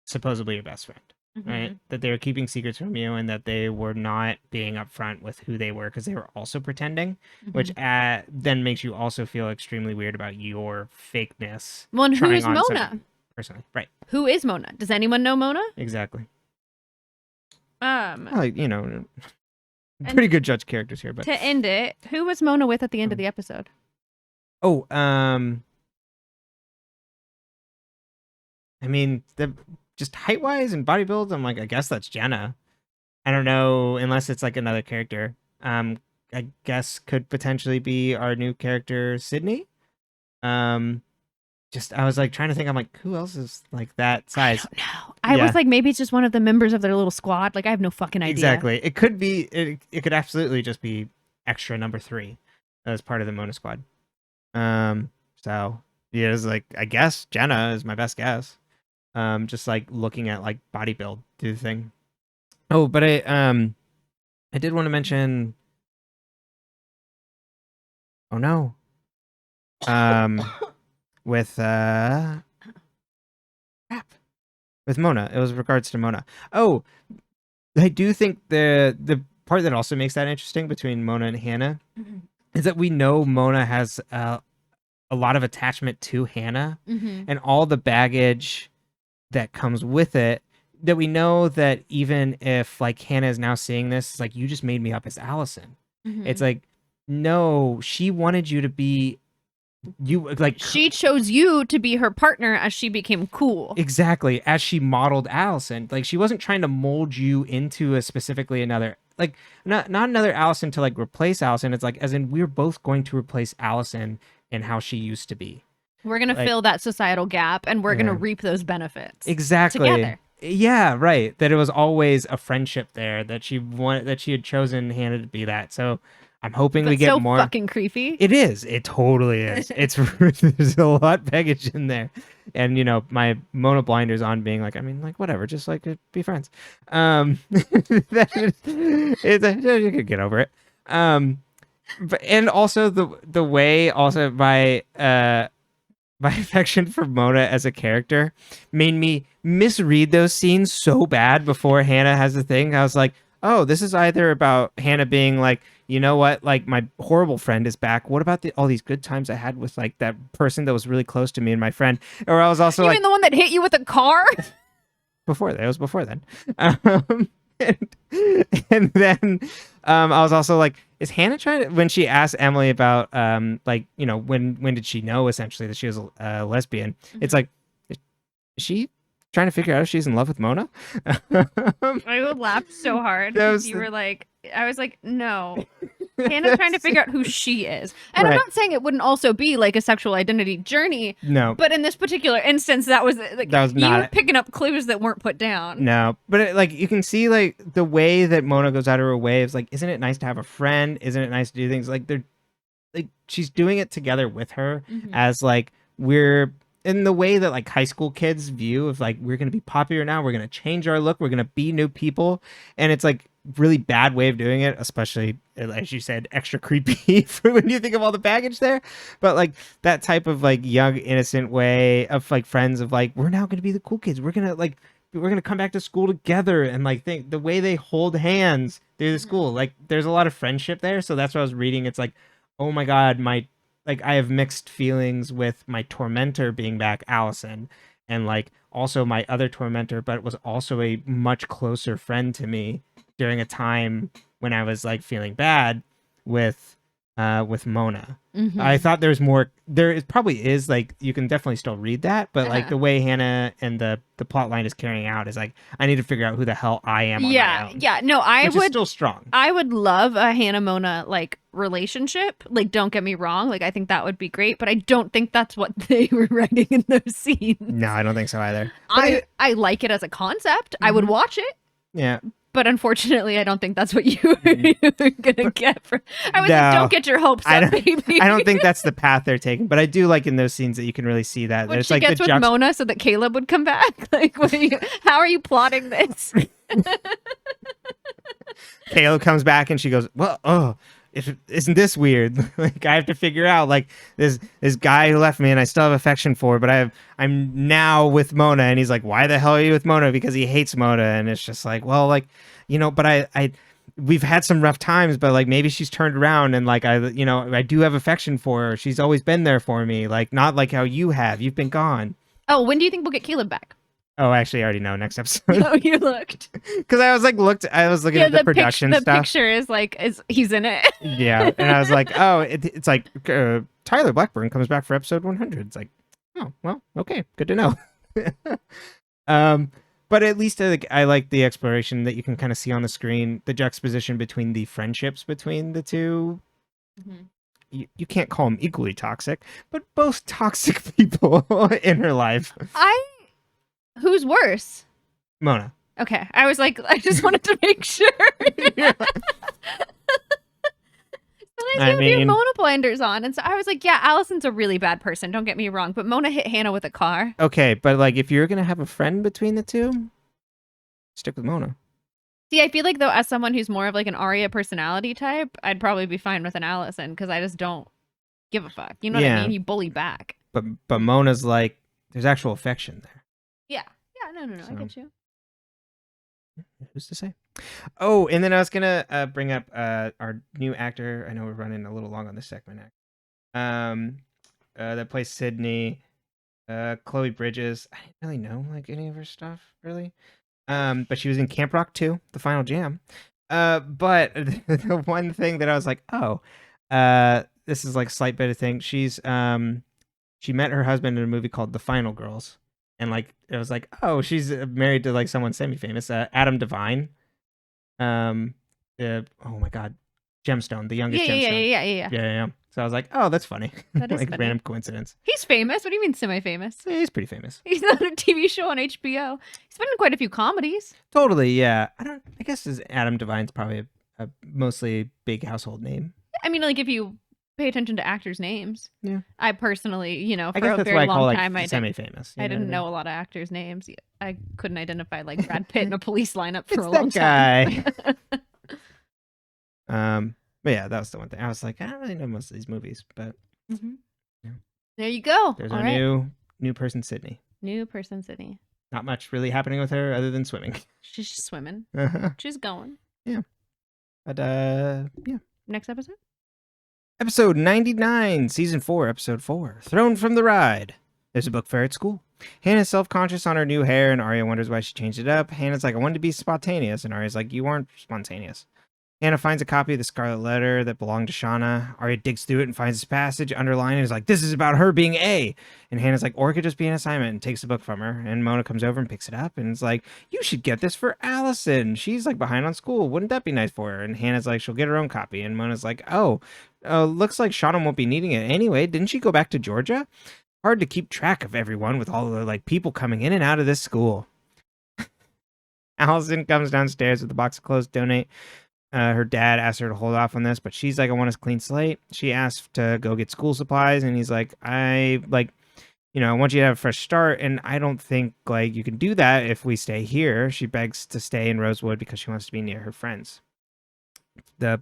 supposedly your best friend, right? That they were keeping secrets from you and that they were not being upfront with who they were because they were also pretending, which then makes you also feel extremely weird about your fakeness. Well, and who is Mona? Personally, right. Who is Mona? Does anyone know Mona? Exactly. Pretty good judge characters here, but to end it, who was Mona with at the end of the episode? Oh, I mean, just height wise and body build, I'm like, I guess that's Jenna. I don't know, unless it's like another character. I guess could potentially be our new character, Sidney. I was like trying to think. I'm like, who else is like that size? I don't know. I was like, maybe it's just one of the members of their little squad. Like, I have no fucking idea. Exactly. It could be. It could absolutely just be extra number 3 as part of the Mona squad. So yeah, it's like I guess Jenna is my best guess. Just like looking at like body build, do the thing. Oh, but I did want to mention. Oh no. With Mona. It was regards to Mona. Oh, I do think the part that also makes that interesting between Mona and Hanna is that we know Mona has a lot of attachment to Hanna and all the baggage that comes with it. That we know that even if like Hanna is now seeing this, it's like you just made me up as Alison. It's like, no, she wanted you to be. She chose you to be her partner as she became cool. Exactly, as she modeled Alison. Like she wasn't trying to mold you into a specifically another, like not another Alison to like replace Alison. It's like as in we're both going to replace Alison in how she used to be. We're gonna fill that societal gap, and we're gonna reap those benefits. Exactly. Together. Yeah, right. That it was always a friendship there. That she had chosen Hanna to be that. So. I'm hoping we get more. Fucking creepy. It is. It totally is. It's there's a lot of baggage in there, and my Mona blinders on, being like, I mean, like whatever, just like be friends. You could get over it. But and also the way also my affection for Mona as a character made me misread those scenes so bad before Hanna has the thing. I was like, oh, this is either about Hanna being like, you know what, like my horrible friend is back. What about all these good times I had with like that person that was really close to me and my friend? Or I was also you mean the one that hit you with a car? Before that, it was before then. And then I was also like, is Hanna trying to, when she asked Emily about like, when did she know essentially that she was a lesbian? It's like, is she trying to figure out if she's in love with Mona? I would laugh so hard. You were like, I was like, no. Hannah's trying to figure out who she is. And I'm not saying it wouldn't also be like a sexual identity journey. No. But in this particular instance, that was like, you were picking up clues that weren't put down. No. But like you can see like the way that Mona goes out of her way is like, isn't it nice to have a friend? Isn't it nice to do things like she's doing it together with her as like we're in the way that like high school kids view of like, we're going to be popular now. We're going to change our look. We're going to be new people. And it's like really bad way of doing it, especially as you said, extra creepy for when you think of all the baggage there. But like that type of like young, innocent way of like friends of like, we're now going to be the cool kids. We're going to come back to school together. And like think the way they hold hands through the school, like there's a lot of friendship there. So that's what I was reading. It's like, oh my God, I have mixed feelings with my tormentor being back, Alison, and like also my other tormentor, but was also a much closer friend to me during a time when I was like feeling bad with with Mona. Mhm. I thought there was more. There probably is, like, you can definitely still read that, but like the way Hanna and the plot line is carrying out is like, I need to figure out who the hell I am on my own. Yeah. No, Which is still strong. I would love a Hannah Mona like relationship. Like, don't get me wrong. Like, I think that would be great, but I don't think that's what they were writing in those scenes. No, I don't think so either. I like it as a concept. I would watch it. Yeah. But unfortunately, I don't think that's what you're gonna get. I was like, don't get your hopes up, baby. I don't think that's the path they're taking. But I do like in those scenes that you can really see that. What she gets with Mona so that Caleb would come back. Like, how are you plotting this? Caleb comes back and she goes, well, isn't this weird? Like, I have to figure out, like, this guy who left me and I still have affection for, but I'm now with Mona. And he's like, why the hell are you with Mona? Because he hates Mona. And it's just like, well, like, but we've had some rough times, but like, maybe she's turned around and like, I do have affection for her. She's always been there for me. Like, not like how you have. You've been gone. Oh, when do you think we'll get Caleb back? Oh, actually, I already know next episode. Oh, you looked. Because I was looking at the production stuff. The picture is like, he's in it. Yeah, and I was like, oh, it's like Tyler Blackburn comes back for episode 100. It's like, oh, well, okay, good to know. But at least I like the exploration that you can kind of see on the screen, the juxtaposition between the friendships between the two. Mm-hmm. You can't call them equally toxic, but both toxic people in her life. Who's worse? Mona. Okay. I was like, I just wanted to make sure. Sometimes you have your Mona blinders on. And so I was like, yeah, Alison's a really bad person. Don't get me wrong. But Mona hit Hannah with a car. Okay. But like, if you're going to have a friend between the two, stick with Mona. See, I feel like, though, as someone who's more of like an Aria personality type, I'd probably be fine with an Alison because I just don't give a fuck. You know what I mean? You bully back. But Mona's like, there's actual affection there. Yeah. No. So, I get you. Who's to say? Oh, and then I was gonna bring up our new actor. I know we're running a little long on this segment. That plays Sidney, Chloe Bridges. I didn't really know like any of her stuff really. But she was in Camp Rock 2, The Final Jam. But the one thing that I was like, oh, this is like a slight bit of thing. She met her husband in a movie called The Final Girls. And like it was like, oh, she's married to like someone semi-famous, Adam Devine. Oh my God, Gemstone, the youngest Gemstone. Yeah. So I was like, oh, that's funny. That is like funny. Random coincidence. He's famous. What do you mean semi-famous? Yeah, he's pretty famous. He's on a TV show on HBO. He's been in quite a few comedies. Totally, yeah. I guess Adam Devine's probably a mostly big household name. I mean, like if you pay attention to actors' names. Yeah. I personally, for I guess a that's very why I long call time, like semi-famous. I didn't know a lot of actors' names. I couldn't identify like Brad Pitt in a police lineup for it's a long that time. Guy. But yeah, that was the one thing. I was like, I don't really know most of these movies, but yeah. There you go. There's All our right. new person, Sidney. New person, Sidney. Not much really happening with her other than swimming. She's just swimming. Uh-huh. She's going. Yeah. But yeah. Next episode? Episode 99, Season 4, Episode 4. Thrown from the Ride. There's a book fair at school. Hannah's self-conscious on her new hair, and Aria wonders why she changed it up. Hannah's like, I wanted to be spontaneous, and Aria's like, you aren't spontaneous. Hannah finds a copy of the Scarlet Letter that belonged to Shauna. Aria digs through it and finds this passage underlined and is like, this is about her being A. And Hannah's like, or it could just be an assignment, and takes the book from her. And Mona comes over and picks it up and is like, you should get this for Alison. She's like behind on school. Wouldn't that be nice for her? And Hannah's like, she'll get her own copy. And Mona's like, looks like Shauna won't be needing it anyway. Didn't she go back to Georgia? Hard to keep track of everyone with all the like people coming in and out of this school. Alison comes downstairs with a box of clothes to donate. Her dad asked her to hold off on this, but she's like, I want a clean slate. She asked to go get school supplies, and he's like, I want you to have a fresh start, and I don't think like you can do that if we stay here. She begs to stay in Rosewood because she wants to be near her friends. The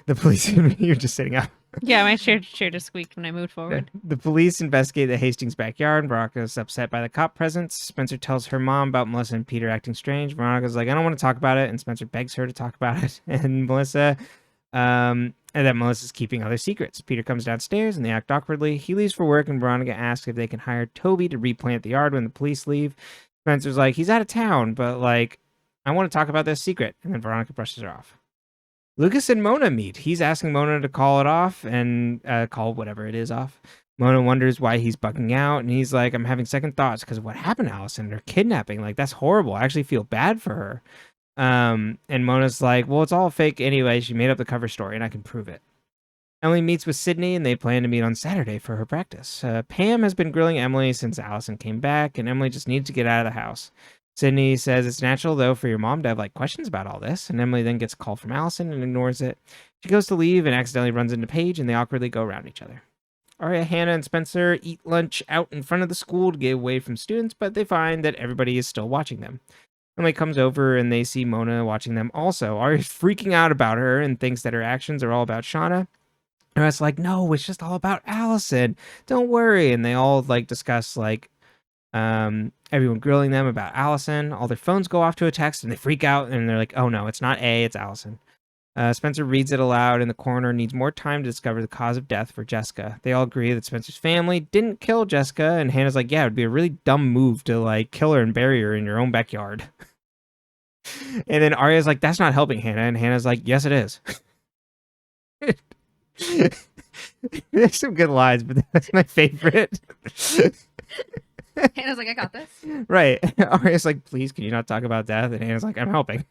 police, you're just sitting up. Yeah, my chair just squeaked when I moved forward. The police investigate the Hastings backyard. Veronica's upset by the cop presence. Spencer tells her mom about Melissa and Peter acting strange. Veronica's like, I don't want to talk about it. And Spencer begs her to talk about it. And that Melissa's keeping other secrets. Peter comes downstairs and they act awkwardly. He leaves for work and Veronica asks if they can hire Toby to replant the yard when the police leave. Spencer's like, he's out of town, but like, I want to talk about this secret. And then Veronica brushes her off. Lucas and Mona meet. He's asking Mona to call it off and call whatever it is off. Mona wonders why he's bugging out, and he's like, I'm having second thoughts because of what happened to Alison. Her kidnapping. Like, that's horrible. I actually feel bad for her. And Mona's like, well, it's all fake anyway. She made up the cover story, and I can prove it. Emily meets with Sidney, and they plan to meet on Saturday for her practice. Pam has been grilling Emily since Alison came back, and Emily just needs to get out of the house. Sidney says it's natural, though, for your mom to have like questions about all this, and Emily then gets a call from Alison and ignores it. She goes to leave and accidentally runs into Paige, and they awkwardly go around each other. Aria, Hanna, and Spencer eat lunch out in front of the school to get away from students, but they find that everybody is still watching them. Emily comes over and they see Mona watching them also. Aria's freaking out about her and thinks that her actions are all about Shauna. And it's like, no, it's just all about Alison. Don't worry. And they all like discuss like everyone grilling them about Alison. All their phones go off to a text and they freak out and they're like, oh no, it's not A, it's Alison. Spencer reads it aloud in the corner, needs more time to discover the cause of death for Jessica. They all agree that Spencer's family didn't kill Jessica, and Hannah's like, yeah, it'd be a really dumb move to like kill her and bury her in your own backyard. And then Aria's like, that's not helping Hanna, and Hannah's like, yes, it is. There's some good lines, but that's my favorite. Hannah's like, I got this. Right. Aria's like, please, can you not talk about death? And Hannah's like, I'm helping.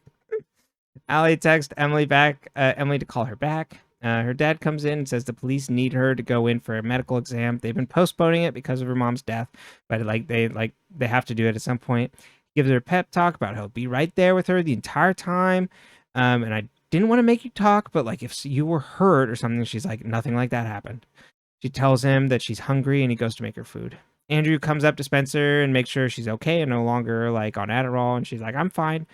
Allie texts Emily to call her back. Her dad comes in and says the police need her to go in for a medical exam. They've been postponing it because of her mom's death, but they have to do it at some point. He gives her a pep talk about how he'll be right there with her the entire time. And I didn't want to make you talk, but like if you were hurt or something, she's like, nothing like that happened. She tells him that she's hungry and he goes to make her food. Andrew comes up to Spencer and makes sure she's okay and no longer like on Adderall, and she's like, I'm fine.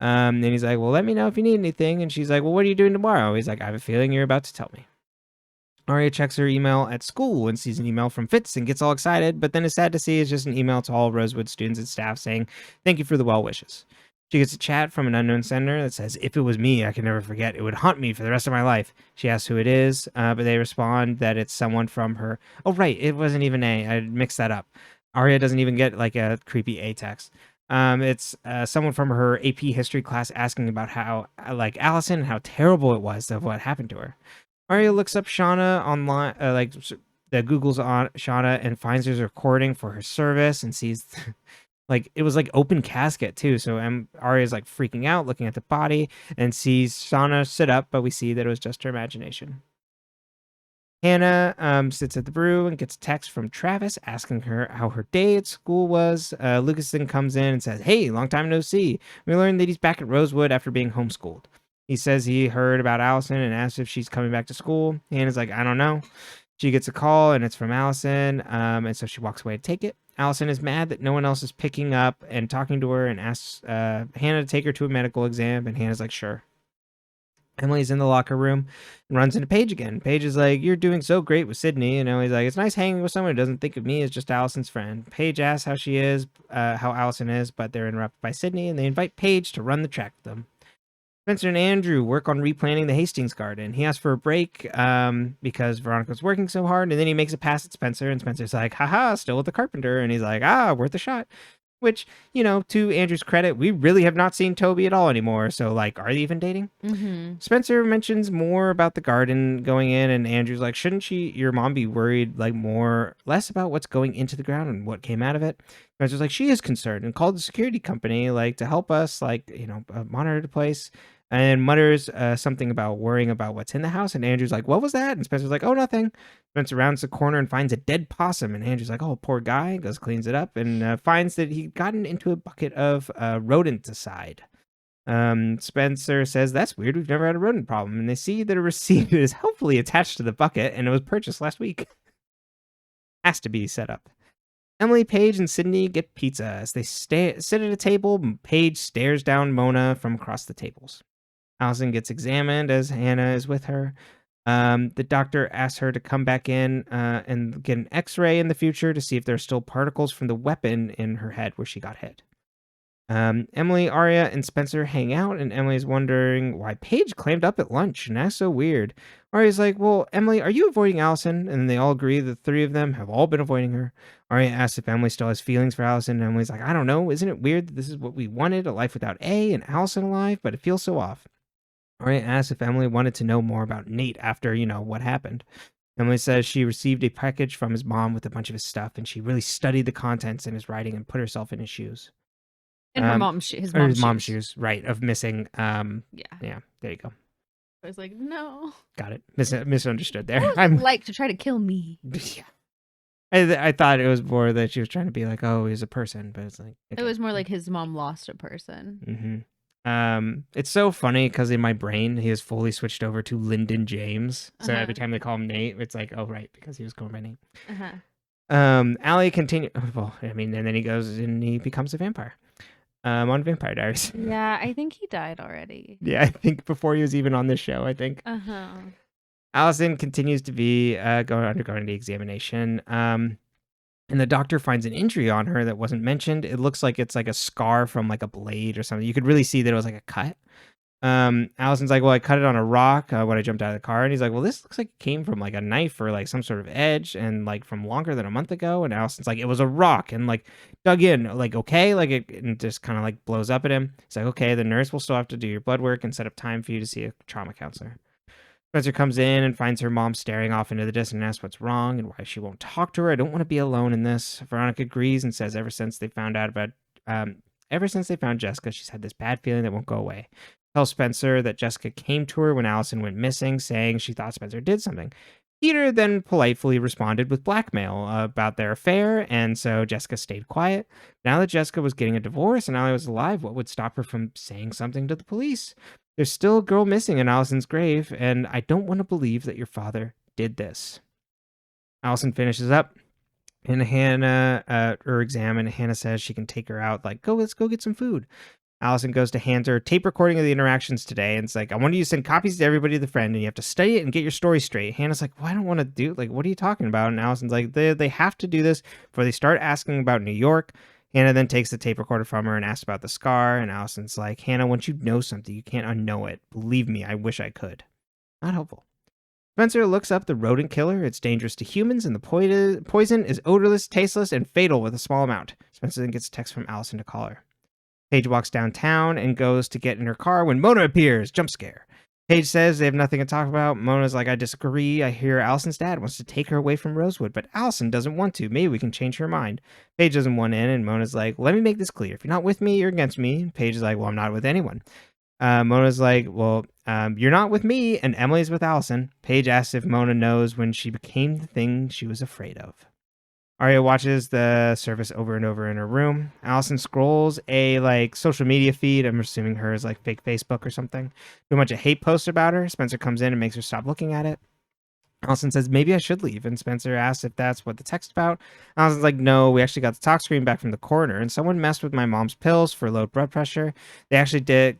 And he's like, well, let me know if you need anything. And she's like, well, what are you doing tomorrow? He's like, I have a feeling you're about to tell me. Aria checks her email at school and sees an email from Fitzs and gets all excited, but then is sad to see it's just an email to all Rosewood students and staff saying, thank you for the well wishes. She gets a chat from an unknown sender that says, if it was me, I can never forget. It would haunt me for the rest of my life. She asks who it is, but they respond that it's someone from her. Oh, right. It wasn't even A. I mixed that up. Aria doesn't even get like a creepy A text. It's someone from her AP history class asking about how, like, Alison and how terrible it was of what happened to her. Aria looks up Shauna online, Googles on Shauna and finds there's a recording for her service and sees, like, it was like open casket too. So Aria's like freaking out, looking at the body and sees Shauna sit up, but we see that it was just her imagination. Hanna sits at the brew and gets a text from Travis asking her how her day at school was. Lucas then comes in and says, hey, long time no see. We learned that he's back at Rosewood after being homeschooled. He says he heard about Alison and asks if she's coming back to school. Hannah's like, I don't know. She gets a call and it's from Alison, and so she walks away to take it. Alison is mad that no one else is picking up and talking to her and asks Hanna to take her to a medical exam, and Hannah's like, sure. Emily's in the locker room and runs into Paige again. Paige is like, you're doing so great with Sidney. And Emily's like, it's nice hanging with someone who doesn't think of me as just Alison's friend. Paige asks how she is, how Alison is, but they're interrupted by Sidney, and they invite Paige to run the track with them. Spencer and Andrew work on replanting the Hastings garden. He asks for a break because Veronica's working so hard, and then he makes a pass at Spencer, and Spencer's like, haha, still with the carpenter. And he's like, worth a shot. Which, you know, to Andrew's credit, we really have not seen Toby at all anymore. So, like, are they even dating? Mm-hmm. Spencer mentions more about the garden going in, and Andrew's like, shouldn't your mom be worried, like, less about what's going into the ground and what came out of it? Spencer's like, she is concerned and called the security company, like, to help us, like, you know, monitor the place. And mutters something about worrying about what's in the house. And Andrew's like, what was that? And Spencer's like, oh, nothing. Spencer rounds the corner and finds a dead possum. And Andrew's like, oh, poor guy. Goes, cleans it up, and finds that he'd gotten into a bucket of rodenticide. Spencer says, that's weird. We've never had a rodent problem. And they see that a receipt is helpfully attached to the bucket, and it was purchased last week. Has to be set up. Emily, Paige, and Sidney get pizza. As they sit at a table, Paige stares down Mona from across the tables. Alison gets examined as Hanna is with her. The doctor asks her to come back in and get an x-ray in the future to see if there are still particles from the weapon in her head where she got hit. Emily, Aria, and Spencer hang out, and Emily's wondering why Paige claimed up at lunch, and that's so weird. Aria's like, well, Emily, are you avoiding Alison? And they all agree the three of them have all been avoiding her. Aria asks if Emily still has feelings for Alison, and Emily's like, I don't know. Isn't it weird that this is what we wanted, a life without A and Alison alive? But it feels so off. Aria asks if Emily wanted to know more about Nate after, what happened. Emily says she received a package from his mom with a bunch of his stuff, and she really studied the contents in his writing and put herself in his shoes. In her his mom's shoes, right, of missing. Yeah, there you go. I was like, no. Got it. Misunderstood there. I'm like to try to kill me. Yeah. I thought it was more that she was trying to be like, oh, he's a person, but it's like okay. It was more like his mom lost a person. It's so funny because in my brain he has fully switched over to Lyndon James. So every time they call him Nate, it's like, oh right, because he was going by name. Allie continue. Well, I mean, and then he goes and he becomes a vampire. On Vampire Diaries. Yeah, I think he died already. Yeah, I think before he was even on this show, I think. Alison continues to be undergoing the examination. And the doctor finds an injury on her that wasn't mentioned. It looks like it's like a scar from like a blade or something. You could really see that it was like a cut. Allison's like, well, I cut it on a rock when I jumped out of the car. And he's like, well, this looks like it came from like a knife or like some sort of edge and like from longer than a month ago. And Allison's like, it was a rock and like dug in, like, okay. Like it and just kind of like blows up at him. It's like, okay, the nurse will still have to do your blood work and set up time for you to see a trauma counselor. Spencer comes in and finds her mom staring off into the distance and asks what's wrong and why she won't talk to her. I don't want to be alone in this. Veronica agrees and says ever since they found Jessica, she's had this bad feeling that won't go away. Tells Spencer that Jessica came to her when Alison went missing, saying she thought Spencer did something. Peter then politely responded with blackmail about their affair, and so Jessica stayed quiet. Now that Jessica was getting a divorce and Allie was alive, what would stop her from saying something to the police? There's still a girl missing in Allison's grave, and I don't want to believe that your father did this. Alison finishes up in Hanna, her exam, and Hanna says she can take her out, like, let's go get some food. Alison goes to hand her tape recording of the interactions today, and it's like, I want you to send copies to everybody, the friend, and you have to study it and get your story straight. Hannah's like, well, I don't want to do, like, what are you talking about? And Allison's like, they have to do this before they start asking about New York. Hanna then takes the tape recorder from her and asks about the scar, and Allison's like, Hanna, once you know something, you can't unknow it. Believe me, I wish I could. Not helpful. Spencer looks up the rodent killer. It's dangerous to humans, and the poison is odorless, tasteless, and fatal with a small amount. Spencer then gets a text from Alison to call her. Paige walks downtown and goes to get in her car when Mona appears. Jump scare. Paige says they have nothing to talk about. Mona's like, I disagree. I hear Allison's dad wants to take her away from Rosewood, but Alison doesn't want to. Maybe we can change her mind. Paige doesn't want in, and Mona's like, let me make this clear. If you're not with me, you're against me. Paige is like, well, I'm not with anyone. Mona's like, well, you're not with me, and Emily's with Alison. Paige asks if Mona knows when she became the thing she was afraid of. Aria watches the service over and over in her room. Alison scrolls a social media feed. I'm assuming hers like fake Facebook or something. A bunch of hate posts about her. Spencer comes in and makes her stop looking at it. Alison says, maybe I should leave. And Spencer asks if that's what the text's about. Alison's like, no, we actually got the talk screen back from the coroner, and someone messed with my mom's pills for low blood pressure. They actually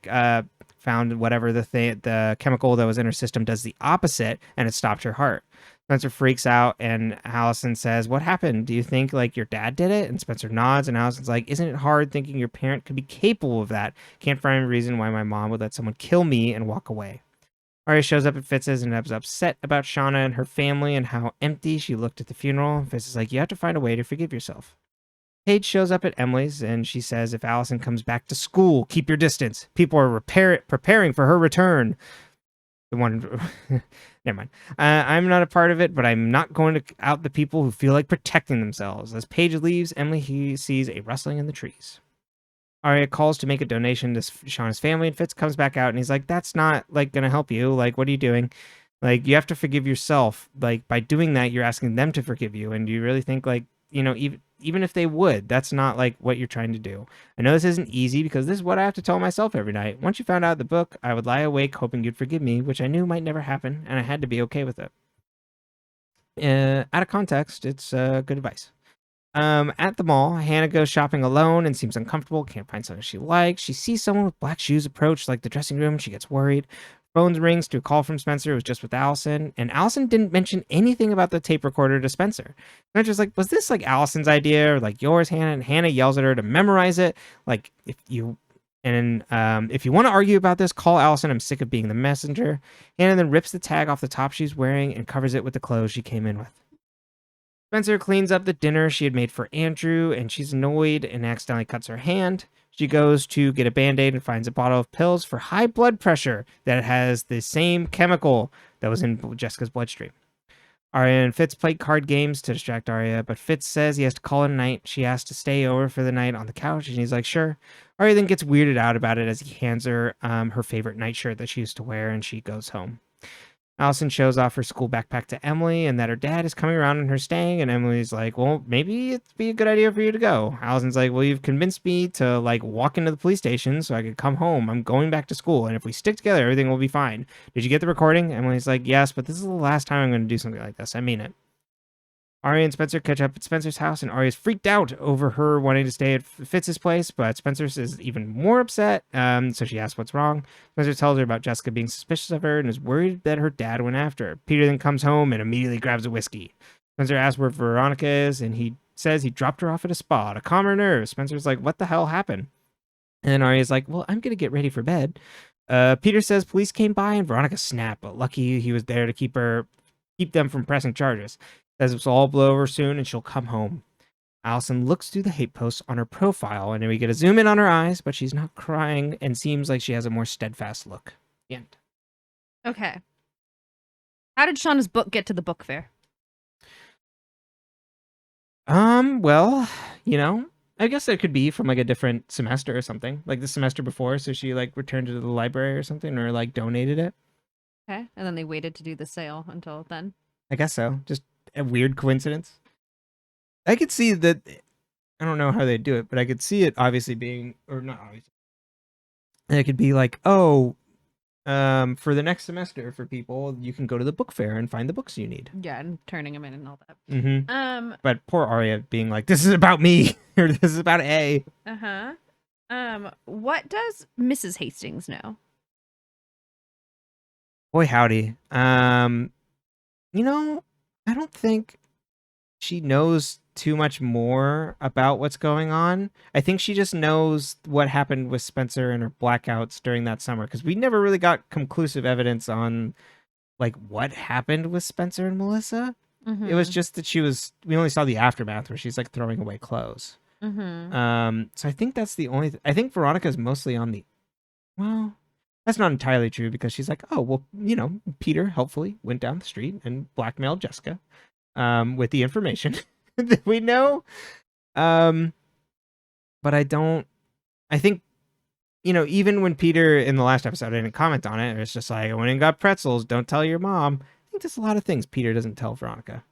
found whatever the chemical that was in her system does the opposite, and it stopped her heart. Spencer freaks out, and Alison says, what happened? Do you think, your dad did it? And Spencer nods, and Alison's like, isn't it hard thinking your parent could be capable of that? Can't find a reason why my mom would let someone kill me and walk away. Aria shows up at Fitz's and is upset about Shauna and her family and how empty she looked at the funeral. Fitz is like, you have to find a way to forgive yourself. Paige shows up at Emily's, and she says, if Alison comes back to school, keep your distance. People are preparing for her return. The one... Never mind. I'm not a part of it, but I'm not going to out the people who feel like protecting themselves. As Paige leaves, Emily sees a rustling in the trees. Aria calls to make a donation to Shauna's family, and Fitz comes back out, and he's like, that's not, going to help you. What are you doing? You have to forgive yourself. By doing that, you're asking them to forgive you, and do you really think, even if they would, that's not what you're trying to do. I know this isn't easy because this is what I have to tell myself every night. Once you found out the book, I would lie awake hoping you'd forgive me, which I knew might never happen, and I had to be okay with it. Out of context, it's good advice. At the mall, Hanna goes shopping alone and seems uncomfortable, can't find something she likes. She sees someone with black shoes approach the dressing room. She gets worried. Phone rings to a call from Spencer. It was just with Alison, and Alison didn't mention anything about the tape recorder to Spencer. Spencer's like, was this Alison's idea or yours, Hanna? And Hanna yells at her to memorize it. If you want to argue about this, call Alison. I'm sick of being the messenger. Hanna then rips the tag off the top she's wearing and covers it with the clothes she came in with. Spencer cleans up the dinner she had made for Andrew, and she's annoyed and accidentally cuts her hand. She goes to get a Band-Aid and finds a bottle of pills for high blood pressure that has the same chemical that was in Jessica's bloodstream. Aria and Fitz play card games to distract Aria, but Fitz says he has to call it a night. She asks to stay over for the night on the couch, and he's like, sure. Aria then gets weirded out about it as he hands her her favorite nightshirt that she used to wear, and she goes home. Alison shows off her school backpack to Emily and that her dad is coming around and her staying, and Emily's like, well, maybe it'd be a good idea for you to go. Alison's like, well, you've convinced me to like walk into the police station so I could come home. I'm going back to school, and if we stick together, everything will be fine. Did you get the recording? Emily's like, yes, but this is the last time I'm going to do something like this. I mean it. Aria and Spencer catch up at Spencer's house, and Aria's freaked out over her wanting to stay at Fitz's place, but Spencer is even more upset, so she asks what's wrong. Spencer tells her about Jessica being suspicious of her and is worried that her dad went after her. Peter then comes home and immediately grabs a whiskey. Spencer asks where Veronica is, and he says he dropped her off at a spa to calm her nerves. Spencer's like, what the hell happened? And Aria's like, well, I'm going to get ready for bed. Peter says police came by and Veronica snapped, but lucky he was there to keep them from pressing charges. Says it's all blow over soon and she'll come home. Alison looks through the hate posts on her profile, and then we get a zoom in on her eyes, but she's not crying and seems like she has a more steadfast look. The end. Okay. How did Shauna's book get to the book fair? Well, I guess it could be from like a different semester or something, like the semester before. So she like returned it to the library or something, or like donated it. Okay. And then they waited to do the sale until then. I guess so. Just a weird coincidence. I could see that. I don't know how they do it, but I could see it obviously being, or not obviously. It could be like, for the next semester for people, you can go to the book fair and find the books you need. Yeah, and turning them in and all that. Mm-hmm. But poor Aria being like, this is about me, or this is about A. What does Mrs. Hastings know? Boy, howdy. I don't think she knows too much more about what's going on. I think she just knows what happened with Spencer and her blackouts during that summer, because we never really got conclusive evidence on like what happened with Spencer and Melissa. Mm-hmm. It was just that we only saw the aftermath where she's like throwing away clothes. Mm-hmm. So I think that's the only I think Veronica's mostly on well, that's not entirely true, because she's like, oh, well, Peter helpfully went down the street and blackmailed Jessica with the information that we know. But I think, even when Peter in the last episode didn't comment on it, it's just like, I went and got pretzels, don't tell your mom. I think there's a lot of things Peter doesn't tell Veronica.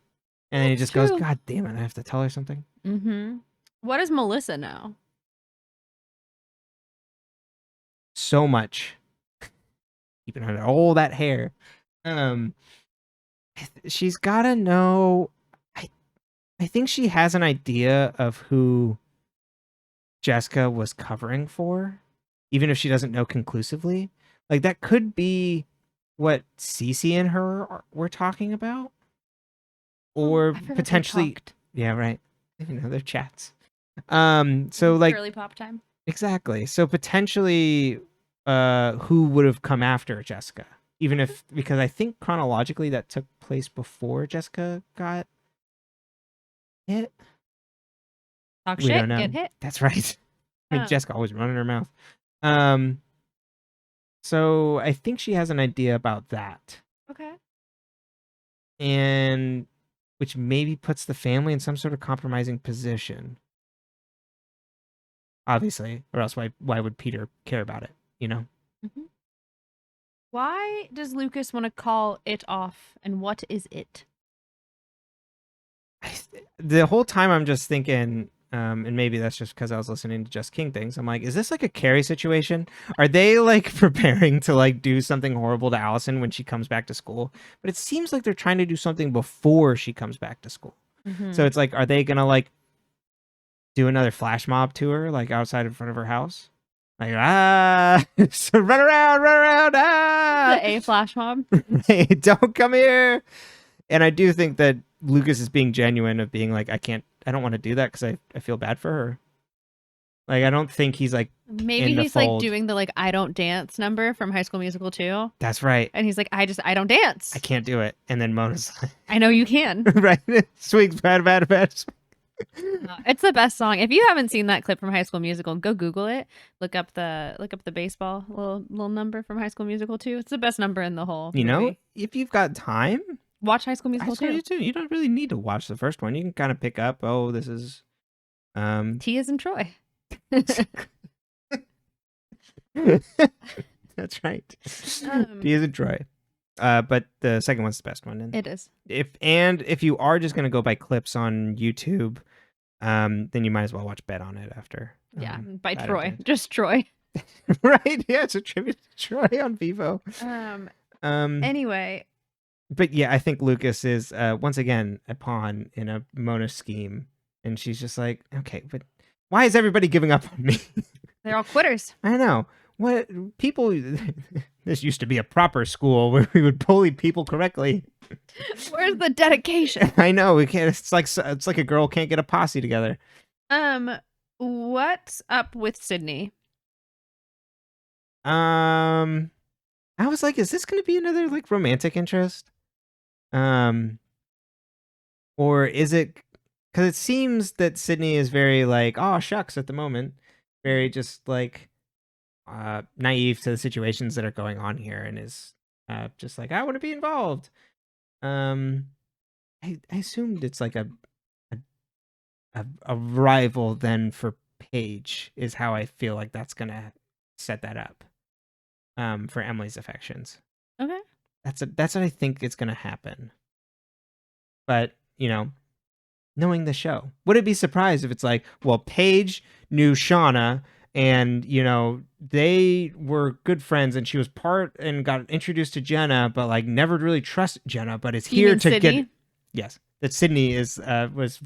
And then he just goes, God damn it, I have to tell her something. Mm-hmm. What does Melissa know? So much. Keeping under all that hair. She's gotta know. I think she has an idea of who Jessica was covering for, even if she doesn't know conclusively. Like, that could be what Cece and her were talking about, or potentially, yeah, right. Their chats. So like early pop time. Exactly. So potentially, who would have come after Jessica? Even if, because I think chronologically that took place before Jessica got hit. Talk we shit, don't know. get hit. That's right. I mean, Jessica always running her mouth. So I think she has an idea about that. Okay. And which maybe puts the family in some sort of compromising position. Obviously, or else why would Peter care about it, Mm-hmm. Why does Lucas want to call it off, and what is it? The whole time I'm just thinking, and maybe that's just because I was listening to Just King things, I'm like, is this like a Carrie situation? Are they like preparing to like do something horrible to Alison when she comes back to school? But it seems like they're trying to do something before she comes back to school. Mm-hmm. So it's like, are they gonna like do another flash mob to her, like outside in front of her house? Like, so run around, The A flash mob. Hey, don't come here. And I do think that Lucas is being genuine of being like, I don't want to do that because I feel bad for her. Like, I don't think he's like, maybe he's like doing the like, I don't dance number from High School Musical 2. That's right. And he's like, I don't dance. I can't do it. And then Mona's like, I know you can. Right. Swings bad. It's the best song. If you haven't seen that clip from High School Musical, go Google it. Look up the baseball little number from High School Musical 2. It's the best number in the whole You know, movie. if you've got time, Watch High School I Musical tell 2. you too. You don't really need to watch the first one. You can kind of pick up. Oh, this is. T is in Troy. That's right. T is in Troy. But the second one's the best one. And It is. if you are just gonna go by clips on YouTube, then you might as well watch Bet on it after. Yeah, by that Troy. event. Just Troy. Right? Yeah, it's a tribute to Troy on Vivo. Anyway. But yeah, I think Lucas is once again a pawn in a Mona scheme, and she's just like, okay, but why is everybody giving up on me? They're all quitters. I know. What people? This used to be a proper school where we would bully people correctly. Where's the dedication? I know we can't. It's like a girl can't get a posse together. What's up with Sidney? I was like, is this going to be another like romantic interest? Or is it? Because it seems that Sidney is very like, oh shucks, at the moment, very just like naive to the situations that are going on here, and is just like, I want to be involved. I assumed it's like a rival then for Paige is how I feel like that's gonna set that up for Emily's affections. Okay. That's what I think is gonna happen. But knowing the show, would it be surprised if it's like, well, Paige knew Shauna, and they were good friends, and she was part and got introduced to Jenna, but like never really trust Jenna, but is here to Sidney? yes, that Sidney was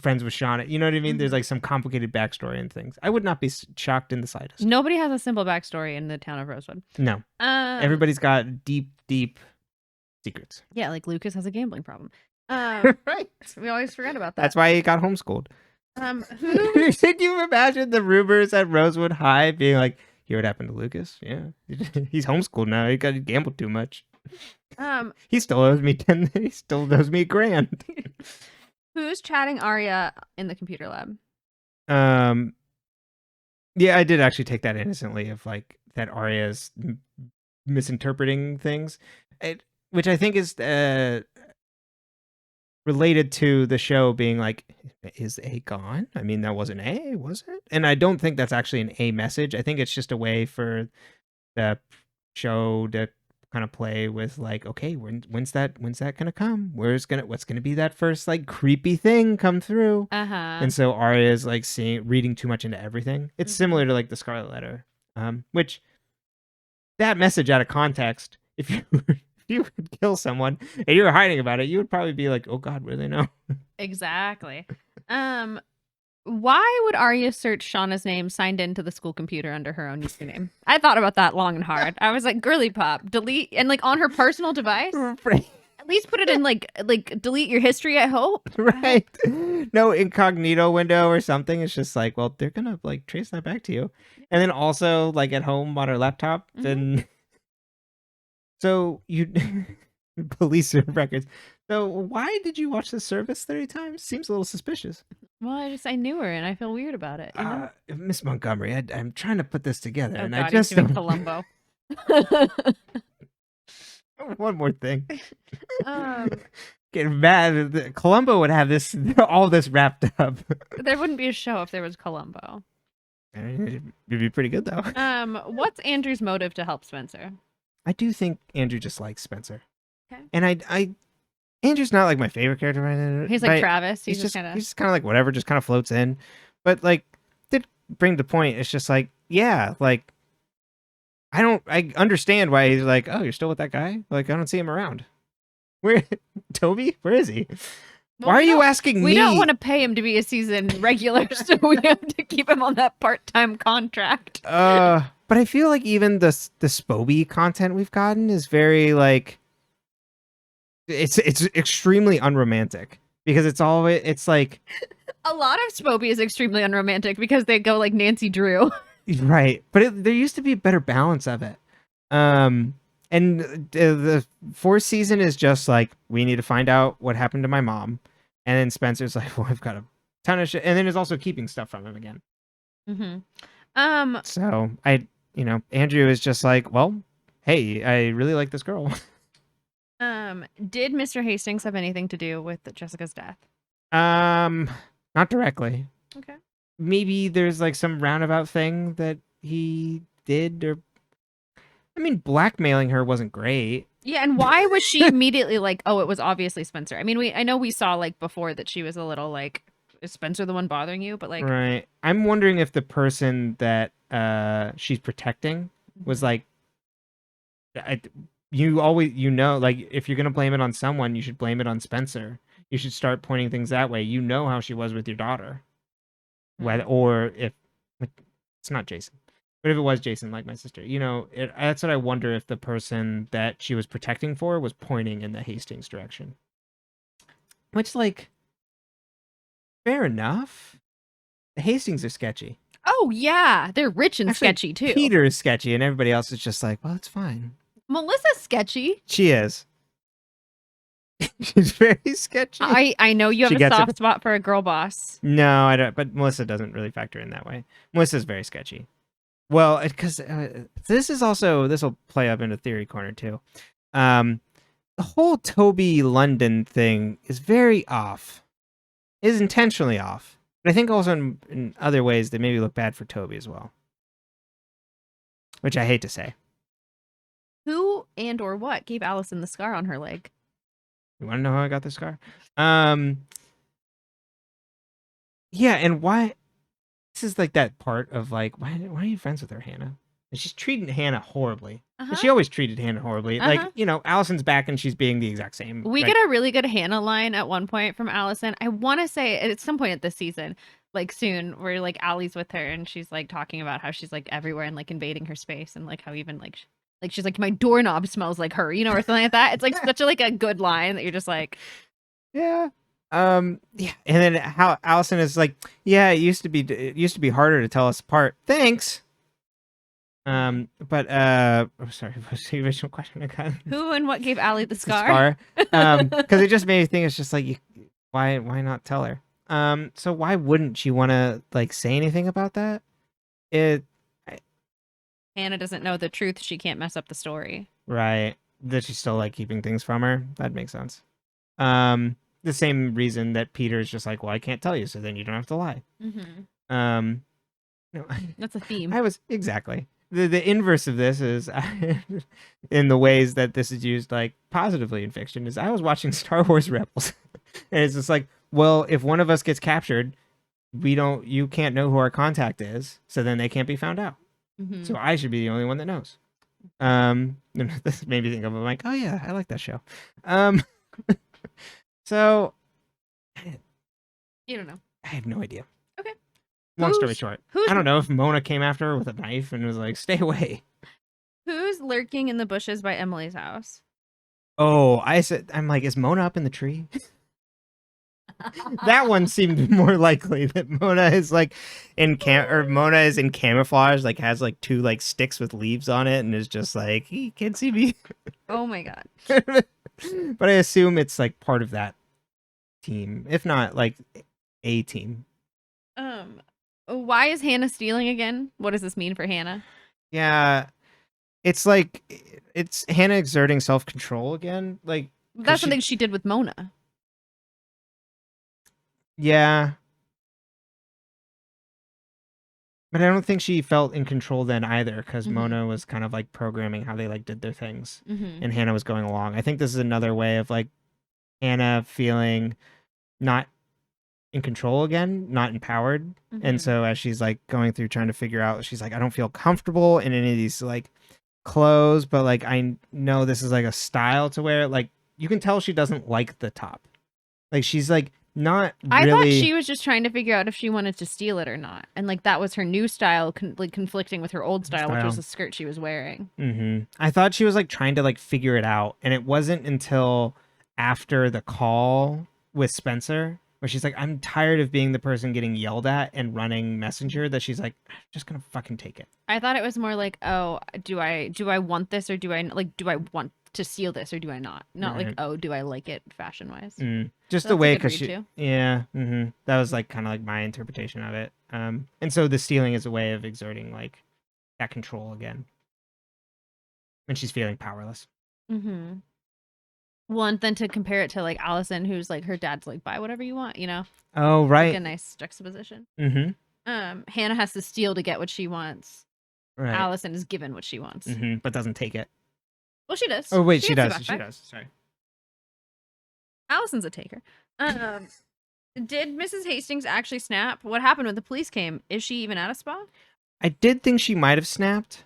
friends with Shauna. You know what I mean? Mm-hmm. There's like some complicated backstory and things. I would not be shocked in the slightest. Nobody has a simple backstory in the town of Rosewood. No, everybody's got deep secrets. Yeah, like Lucas has a gambling problem. Right. We always forget about that. That's why he got homeschooled. Who? Can you imagine the rumors at Rosewood High being like, "Hear what happened to Lucas? Yeah, he's homeschooled now. He got gambled too much. He still owes me He still owes me $1,000." Who's chatting Aria in the computer lab? Yeah, I did actually take that innocently of like that Aria's misinterpreting things, which I think is related to the show being like, is A gone? I mean, that wasn't A, was it? And I don't think that's actually an A message. I think it's just a way for the show to kind of play with like, okay, when's that gonna come? What's gonna be that first like creepy thing come through? And so Aria is like reading too much into everything. It's similar to like the Scarlet Letter, which that message out of context, if you would kill someone and you were hiding about it, you would probably be like, oh God, what do they know? Exactly. Why would Aria search Shauna's name signed into the school computer under her own username? I thought about that long and hard. I was like, girly pop, delete, and like on her personal device. Right. At least put it in like delete your history, I hope. Right. No incognito window or something. It's just like, well, they're gonna like trace that back to you. And then also like at home on her laptop, then so you police records. So why did you watch the service 30 times? Seems a little suspicious. Well, I knew her and I feel weird about it. You know? Miss Montgomery, I'm trying to put this together, and God, I just he's doing Columbo. One more thing. Getting mad. Columbo would have all this wrapped up. There wouldn't be a show if there was Columbo. It'd be pretty good though. What's Andrew's motive to help Spencer? I do think Andrew just likes Spencer. Okay. And I Andrew's not like my favorite character right now. He's like Travis. He's just kind of. He's just kind of like whatever, just kind of floats in. But like, did bring the point. It's just like, yeah, like I understand why he's like, oh, you're still with that guy? Like, I don't see him around. Where Toby? Where is he? Well, why are you asking me? We don't want to pay him to be a season regular, so we have to keep him on that part-time contract. But I feel like even the Spoby content we've gotten is very like it's extremely unromantic because it's like a lot of Spoby is extremely unromantic because they go like Nancy Drew. Right, but there used to be a better balance of it. And the fourth season is just like, we need to find out what happened to my mom. And then Spencer's like, well, I've got to ton of shit, and then is also keeping stuff from him again. Mm-hmm. So Andrew is just like, well, hey, I really like this girl. Did Mr. Hastings have anything to do with Jessica's death? Not directly. Okay. Maybe there's like some roundabout thing that he did, or I mean, blackmailing her wasn't great. Yeah, and why was she immediately like, oh, it was obviously Spencer? I mean, I know we saw like before that she was a little like, is Spencer the one bothering you? But like, right. I'm wondering if the person that she's protecting was like, you always, like if you're gonna blame it on someone, you should blame it on Spencer. You should start pointing things that way. You know how she was with your daughter. Whether, or if it's not Jason, but if it was Jason, like my sister, that's what I wonder, if the person that she was protecting for was pointing in the Hastings direction. Which, like, fair enough. The Hastings are sketchy. Oh yeah, they're rich and sketchy too. Peter is sketchy, and everybody else is just like, well, it's fine. Melissa's sketchy. She is. She's very sketchy. I know you have a soft spot for a girl boss. No, I don't. But Melissa doesn't really factor in that way. Melissa's very sketchy. Well, because this will play up into theory corner too. The whole Toby London thing is very off. Is intentionally off. But I think also in other ways they maybe look bad for Toby as well. Which I hate to say. Who and or what gave Alison the scar on her leg? You want to know how I got the scar? Yeah, and why? This is like that part of like, why are you friends with her, Hannah? And she's treating Hannah horribly. And she always treated Hannah horribly. Like, Alison's back and she's being the exact same. We get a really good Hannah line at one point from Alison. I want to say at some point at this season, like soon, where like Allie's with her and she's like talking about how she's like everywhere and like invading her space, and like how even like she's like, my doorknob smells like her, or something like that. It's like such a good line that you're just like, yeah. Yeah. And then how Alison is like, yeah, it used to be harder to tell us apart. Thanks. But sorry, what's the original question again? Who and what gave Allie the scar? Because it just made me think, it's just like, why not tell her? So why wouldn't she want to like say anything about that? Hannah doesn't know the truth. She can't mess up the story. Right. That she's still like keeping things from her. That makes sense. The same reason that Peter's just like, well, I can't tell you, so then you don't have to lie. Mm-hmm. No, that's a theme. Exactly. The inverse of this is, in the ways that this is used like positively in fiction, is I was watching Star Wars Rebels, and it's just like, well, if one of us gets captured, you can't know who our contact is, so then they can't be found out. Mm-hmm. So I should be the only one that knows. This made me think of it, like, oh yeah, I like that show. So you don't know. I have no idea. Okay. Long story short, I don't know if Mona came after her with a knife and was like, stay away. Who's lurking in the bushes by Emily's house? Oh, I'm like, is Mona up in the tree? That one seemed more likely, that Mona is like Mona is in camouflage, like has like two like sticks with leaves on it, and is just like, he can't see me. Oh my god. But I assume it's like part of that team, if not like a team. Why is Hannah stealing again? What does this mean for Hannah? Yeah, it's like it's Hannah exerting self-control again. Like, that's something she did with Mona. Yeah. But I don't think she felt in control then either, because Mona was kind of like programming how they like did their things, and Hannah was going along. I think this is another way of like Hannah feeling not in control again, not empowered. And so as she's like going through trying to figure out, she's like, I don't feel comfortable in any of these like clothes, but like I know this is like a style to wear. Like you can tell she doesn't like the top. Like she's like not really... I thought she was just trying to figure out if she wanted to steal it or not, and like that was her new style, like conflicting with her old style, which was the skirt she was wearing. I thought she was like trying to like figure it out, and it wasn't until after the call with Spencer where she's like, I'm tired of being the person getting yelled at and running messenger, that she's like, I'm just gonna fucking take it. I thought it was more like, oh, do I want this, or do I want to steal this or do I not? Not like, Right. oh, do I like it fashion wise? Just So the that's a way, good because read, too. yeah, that was like kind of like my interpretation of it. And so the stealing is a way of exerting like that control again, and she's feeling powerless. Mm-hmm. Well, and then to compare it to like Alison, who's like her dad's like, buy whatever you want, you know? Oh, right. Like a nice juxtaposition. Mm-hmm. Hannah has to steal to get what she wants. Right. Allison is given what she wants. Mm-hmm. But doesn't take it. Well, she does. Oh wait, she gets does. the She backpack. does. Sorry. Allison's a taker. Did Mrs. Hastings actually snap? What happened when the police came? Is she even at a spa? I did think she might have snapped.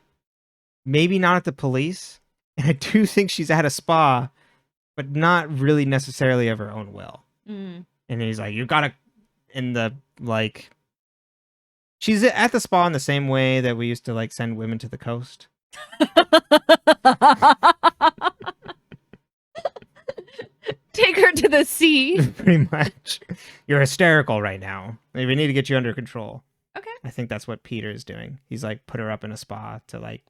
Maybe not at the police. And I do think she's at a spa, but not really necessarily of her own will. Mm. And he's like, you gotta, in the, like, she's at the spa in the same way that we used to, like, send women to the coast. Take her to the sea. Pretty much. You're hysterical right now. We need to get you under control. Okay. I think that's what Peter is doing. He's like, put her up in a spa to, like,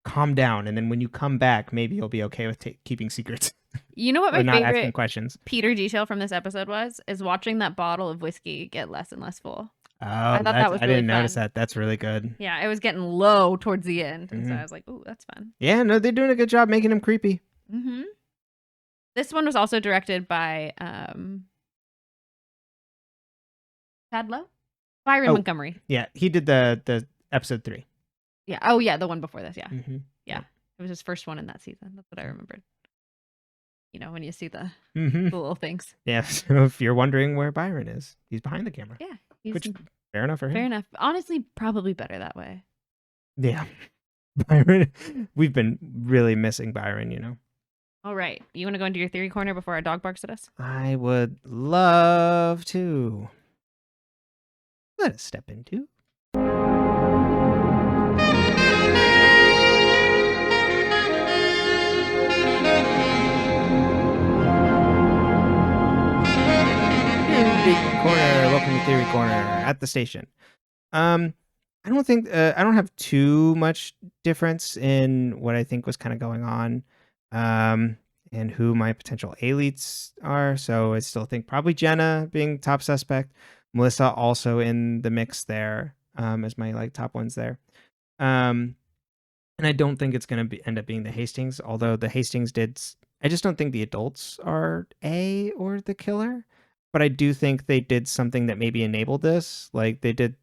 calm down. And then when you come back, maybe you'll be okay with keeping secrets. You know what or my not asking favorite questions. Peter detail from this episode is watching that bottle of whiskey get less and less full. Oh, I thought that was I really didn't notice fun. that. That's really good. Yeah, it was getting low towards the end. And so Mhm. I was like, ooh, that's fun. Yeah, no, they're doing a good job making him creepy. Mm-hmm. This one was also directed by Sadlow? Byron Oh. Montgomery. Yeah, he did the episode 3. Yeah. Oh, yeah, the one before this. Yeah. Mm-hmm. It was his first one in that season. That's what I remembered. You know, when you see the Mm-hmm. little things. Yeah, so if you're wondering where Byron is, he's behind the camera. Yeah. He's Which, fair enough for him. fair enough. Honestly, probably better that way. Yeah. Byron, we've been really missing Byron, you know. All right. You want to go into your theory corner before our dog barks at us? I would love to. Let us step into. Theory Corner. Welcome to Theory Corner at the station. I don't think I don't have too much difference in what I think was kind of going on, and who my potential elites are. So I still think probably Jenna being top suspect, Melissa also in the mix there, as my like top ones there. And I don't think it's gonna end up being the Hastings, although the Hastings did. I just don't think the adults are or the killer, but I do think they did something that maybe enabled this. Like they did.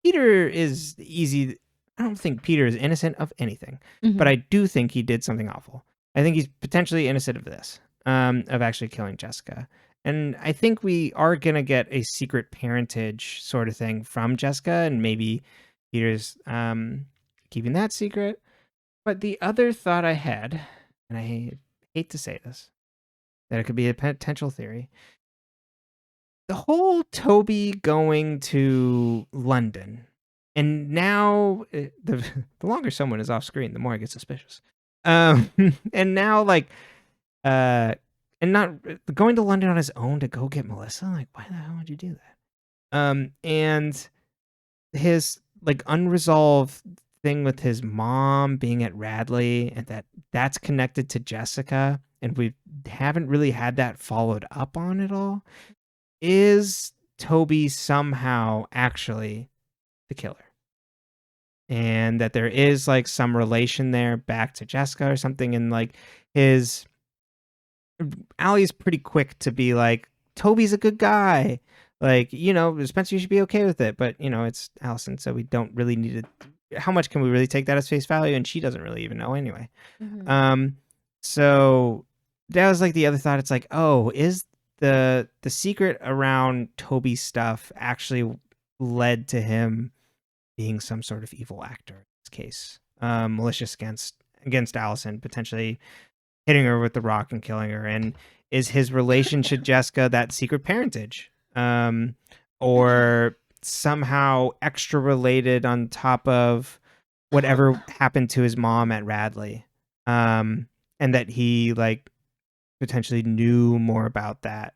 Peter is easy. I don't think Peter is innocent of anything, but I do think he did something awful. I think he's potentially innocent of this, of actually killing Jessica. And I think we are going to get a secret parentage sort of thing from Jessica, and maybe Peter's keeping that secret. But the other thought I had, and I hate to say this, that it could be a potential theory. The whole Toby going to London, and now the longer someone is off screen, the more I get suspicious. And now and not going to London on his own to go get Melissa. Like, why the hell would you do that? And his like unresolved thing with his mom being at Radley, and that's connected to Jessica, and we haven't really had that followed up on at all. Is Toby somehow actually the killer? And that there is like some relation there back to Jessica or something. And like Allie's pretty quick to be like, Toby's a good guy. Like, you know, Spencer, you should be okay with it. But, you know, it's Alison, so we don't really need to. How much can we really take that as face value? And she doesn't really even know anyway. Mm-hmm. So that was like the other thought. It's like, oh, is the secret around Toby's stuff actually led to him being some sort of evil actor in this case, malicious against Alison, potentially hitting her with the rock and killing her? And is his relationship to Jessica that secret parentage, or somehow extra related on top of whatever happened to his mom at Radley, and that he like potentially knew more about that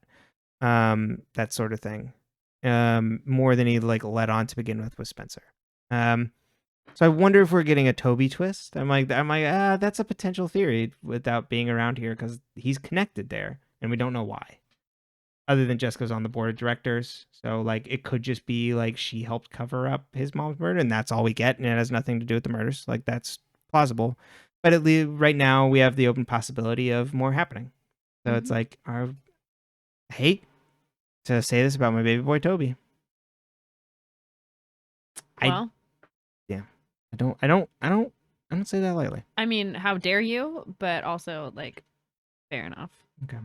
sort of thing, more than he like let on to begin with Spencer. So I wonder if we're getting a Toby twist. I'm like, that's a potential theory without being around here because he's connected there and we don't know why. Other than Jessica's on the board of directors. So like it could just be like she helped cover up his mom's murder and that's all we get and it has nothing to do with the murders. Like that's plausible. But at least right now we have the open possibility of more happening. So it's like I hate to say this about my baby boy Toby. Well, I don't say that lightly. I mean, how dare you? But also, like, fair enough. Okay.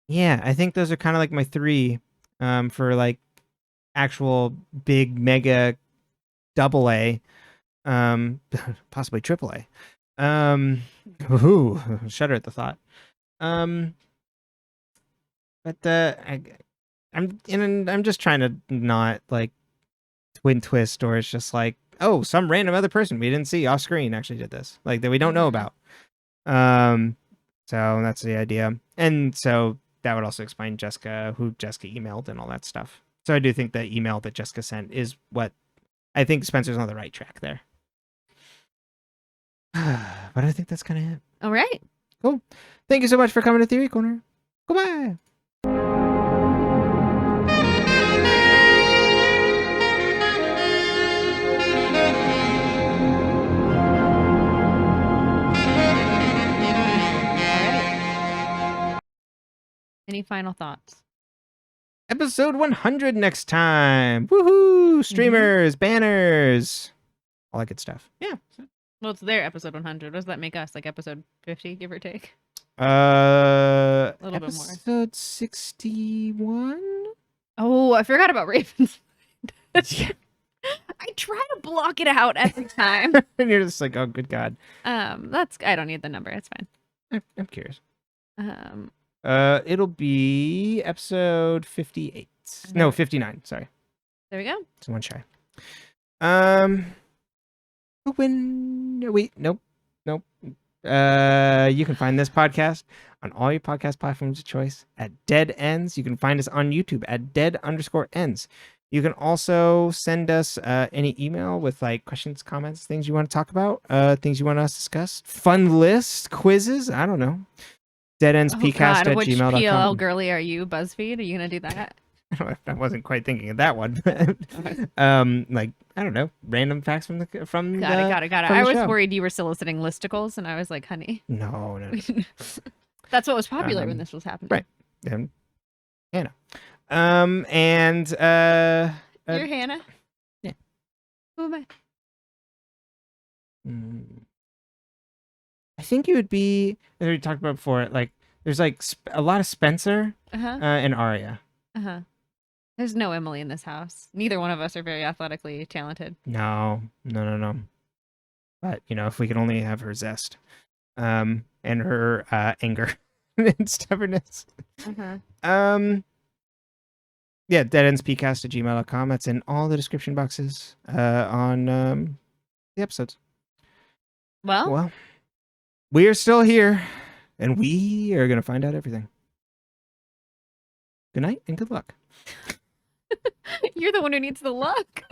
Yeah, I think those are kind of like my three for like actual big mega double A, possibly triple A. Shudder at the thought. But I'm just trying to not like twin twist or it's just like, oh, some random other person we didn't see off screen actually did this, like that we don't know about. So that's the idea. And so that would also explain who Jessica emailed and all that stuff. So I do think the email that Jessica sent is what I think Spencer's on the right track there. But I think that's kind of it. All right. Cool. Thank you so much for coming to Theory Corner. Goodbye. Any final thoughts? Episode 100 next time. Woohoo! Streamers, banners, all that good stuff. Yeah. Well, it's their episode 100. What does that make us? Like episode 50, give or take? A little bit more. Episode 61? Oh, I forgot about Ravens. I try to block it out every time. And you're just like, oh, good God. I don't need the number. It's fine. I'm curious. Um, It'll be episode 58. Okay. No, 59. Sorry. There we go. It's one shy. Wait, nope. You can find this podcast on all your podcast platforms of choice at Dead Ends. You can find us on YouTube at dead_ends. You can also send us any email with like questions, comments, things you want to talk about, things you want us to discuss, fun lists, quizzes. I don't know. Deadendspcast which @gmail.com. PLL girly are you, BuzzFeed? Are you gonna do that? I wasn't quite thinking of that one. Like I don't know, random facts from the Got it. I was worried you were soliciting listicles, and I was like, honey. No. That's what was popular when this was happening. Right. And Hannah. And You're Hannah. Yeah. Who am I? I think it would be, as we talked about before, like there's like a lot of Spencer and Aria. There's no Emily in this house. Neither one of us are very athletically talented. No. But if we could only have her zest, and her anger and stubbornness. Yeah, deadendspcast@gmail.com. That's in all the description boxes on the episodes. Well, we are still here, and we are going to find out everything. Good night and good luck. You're the one who needs the luck.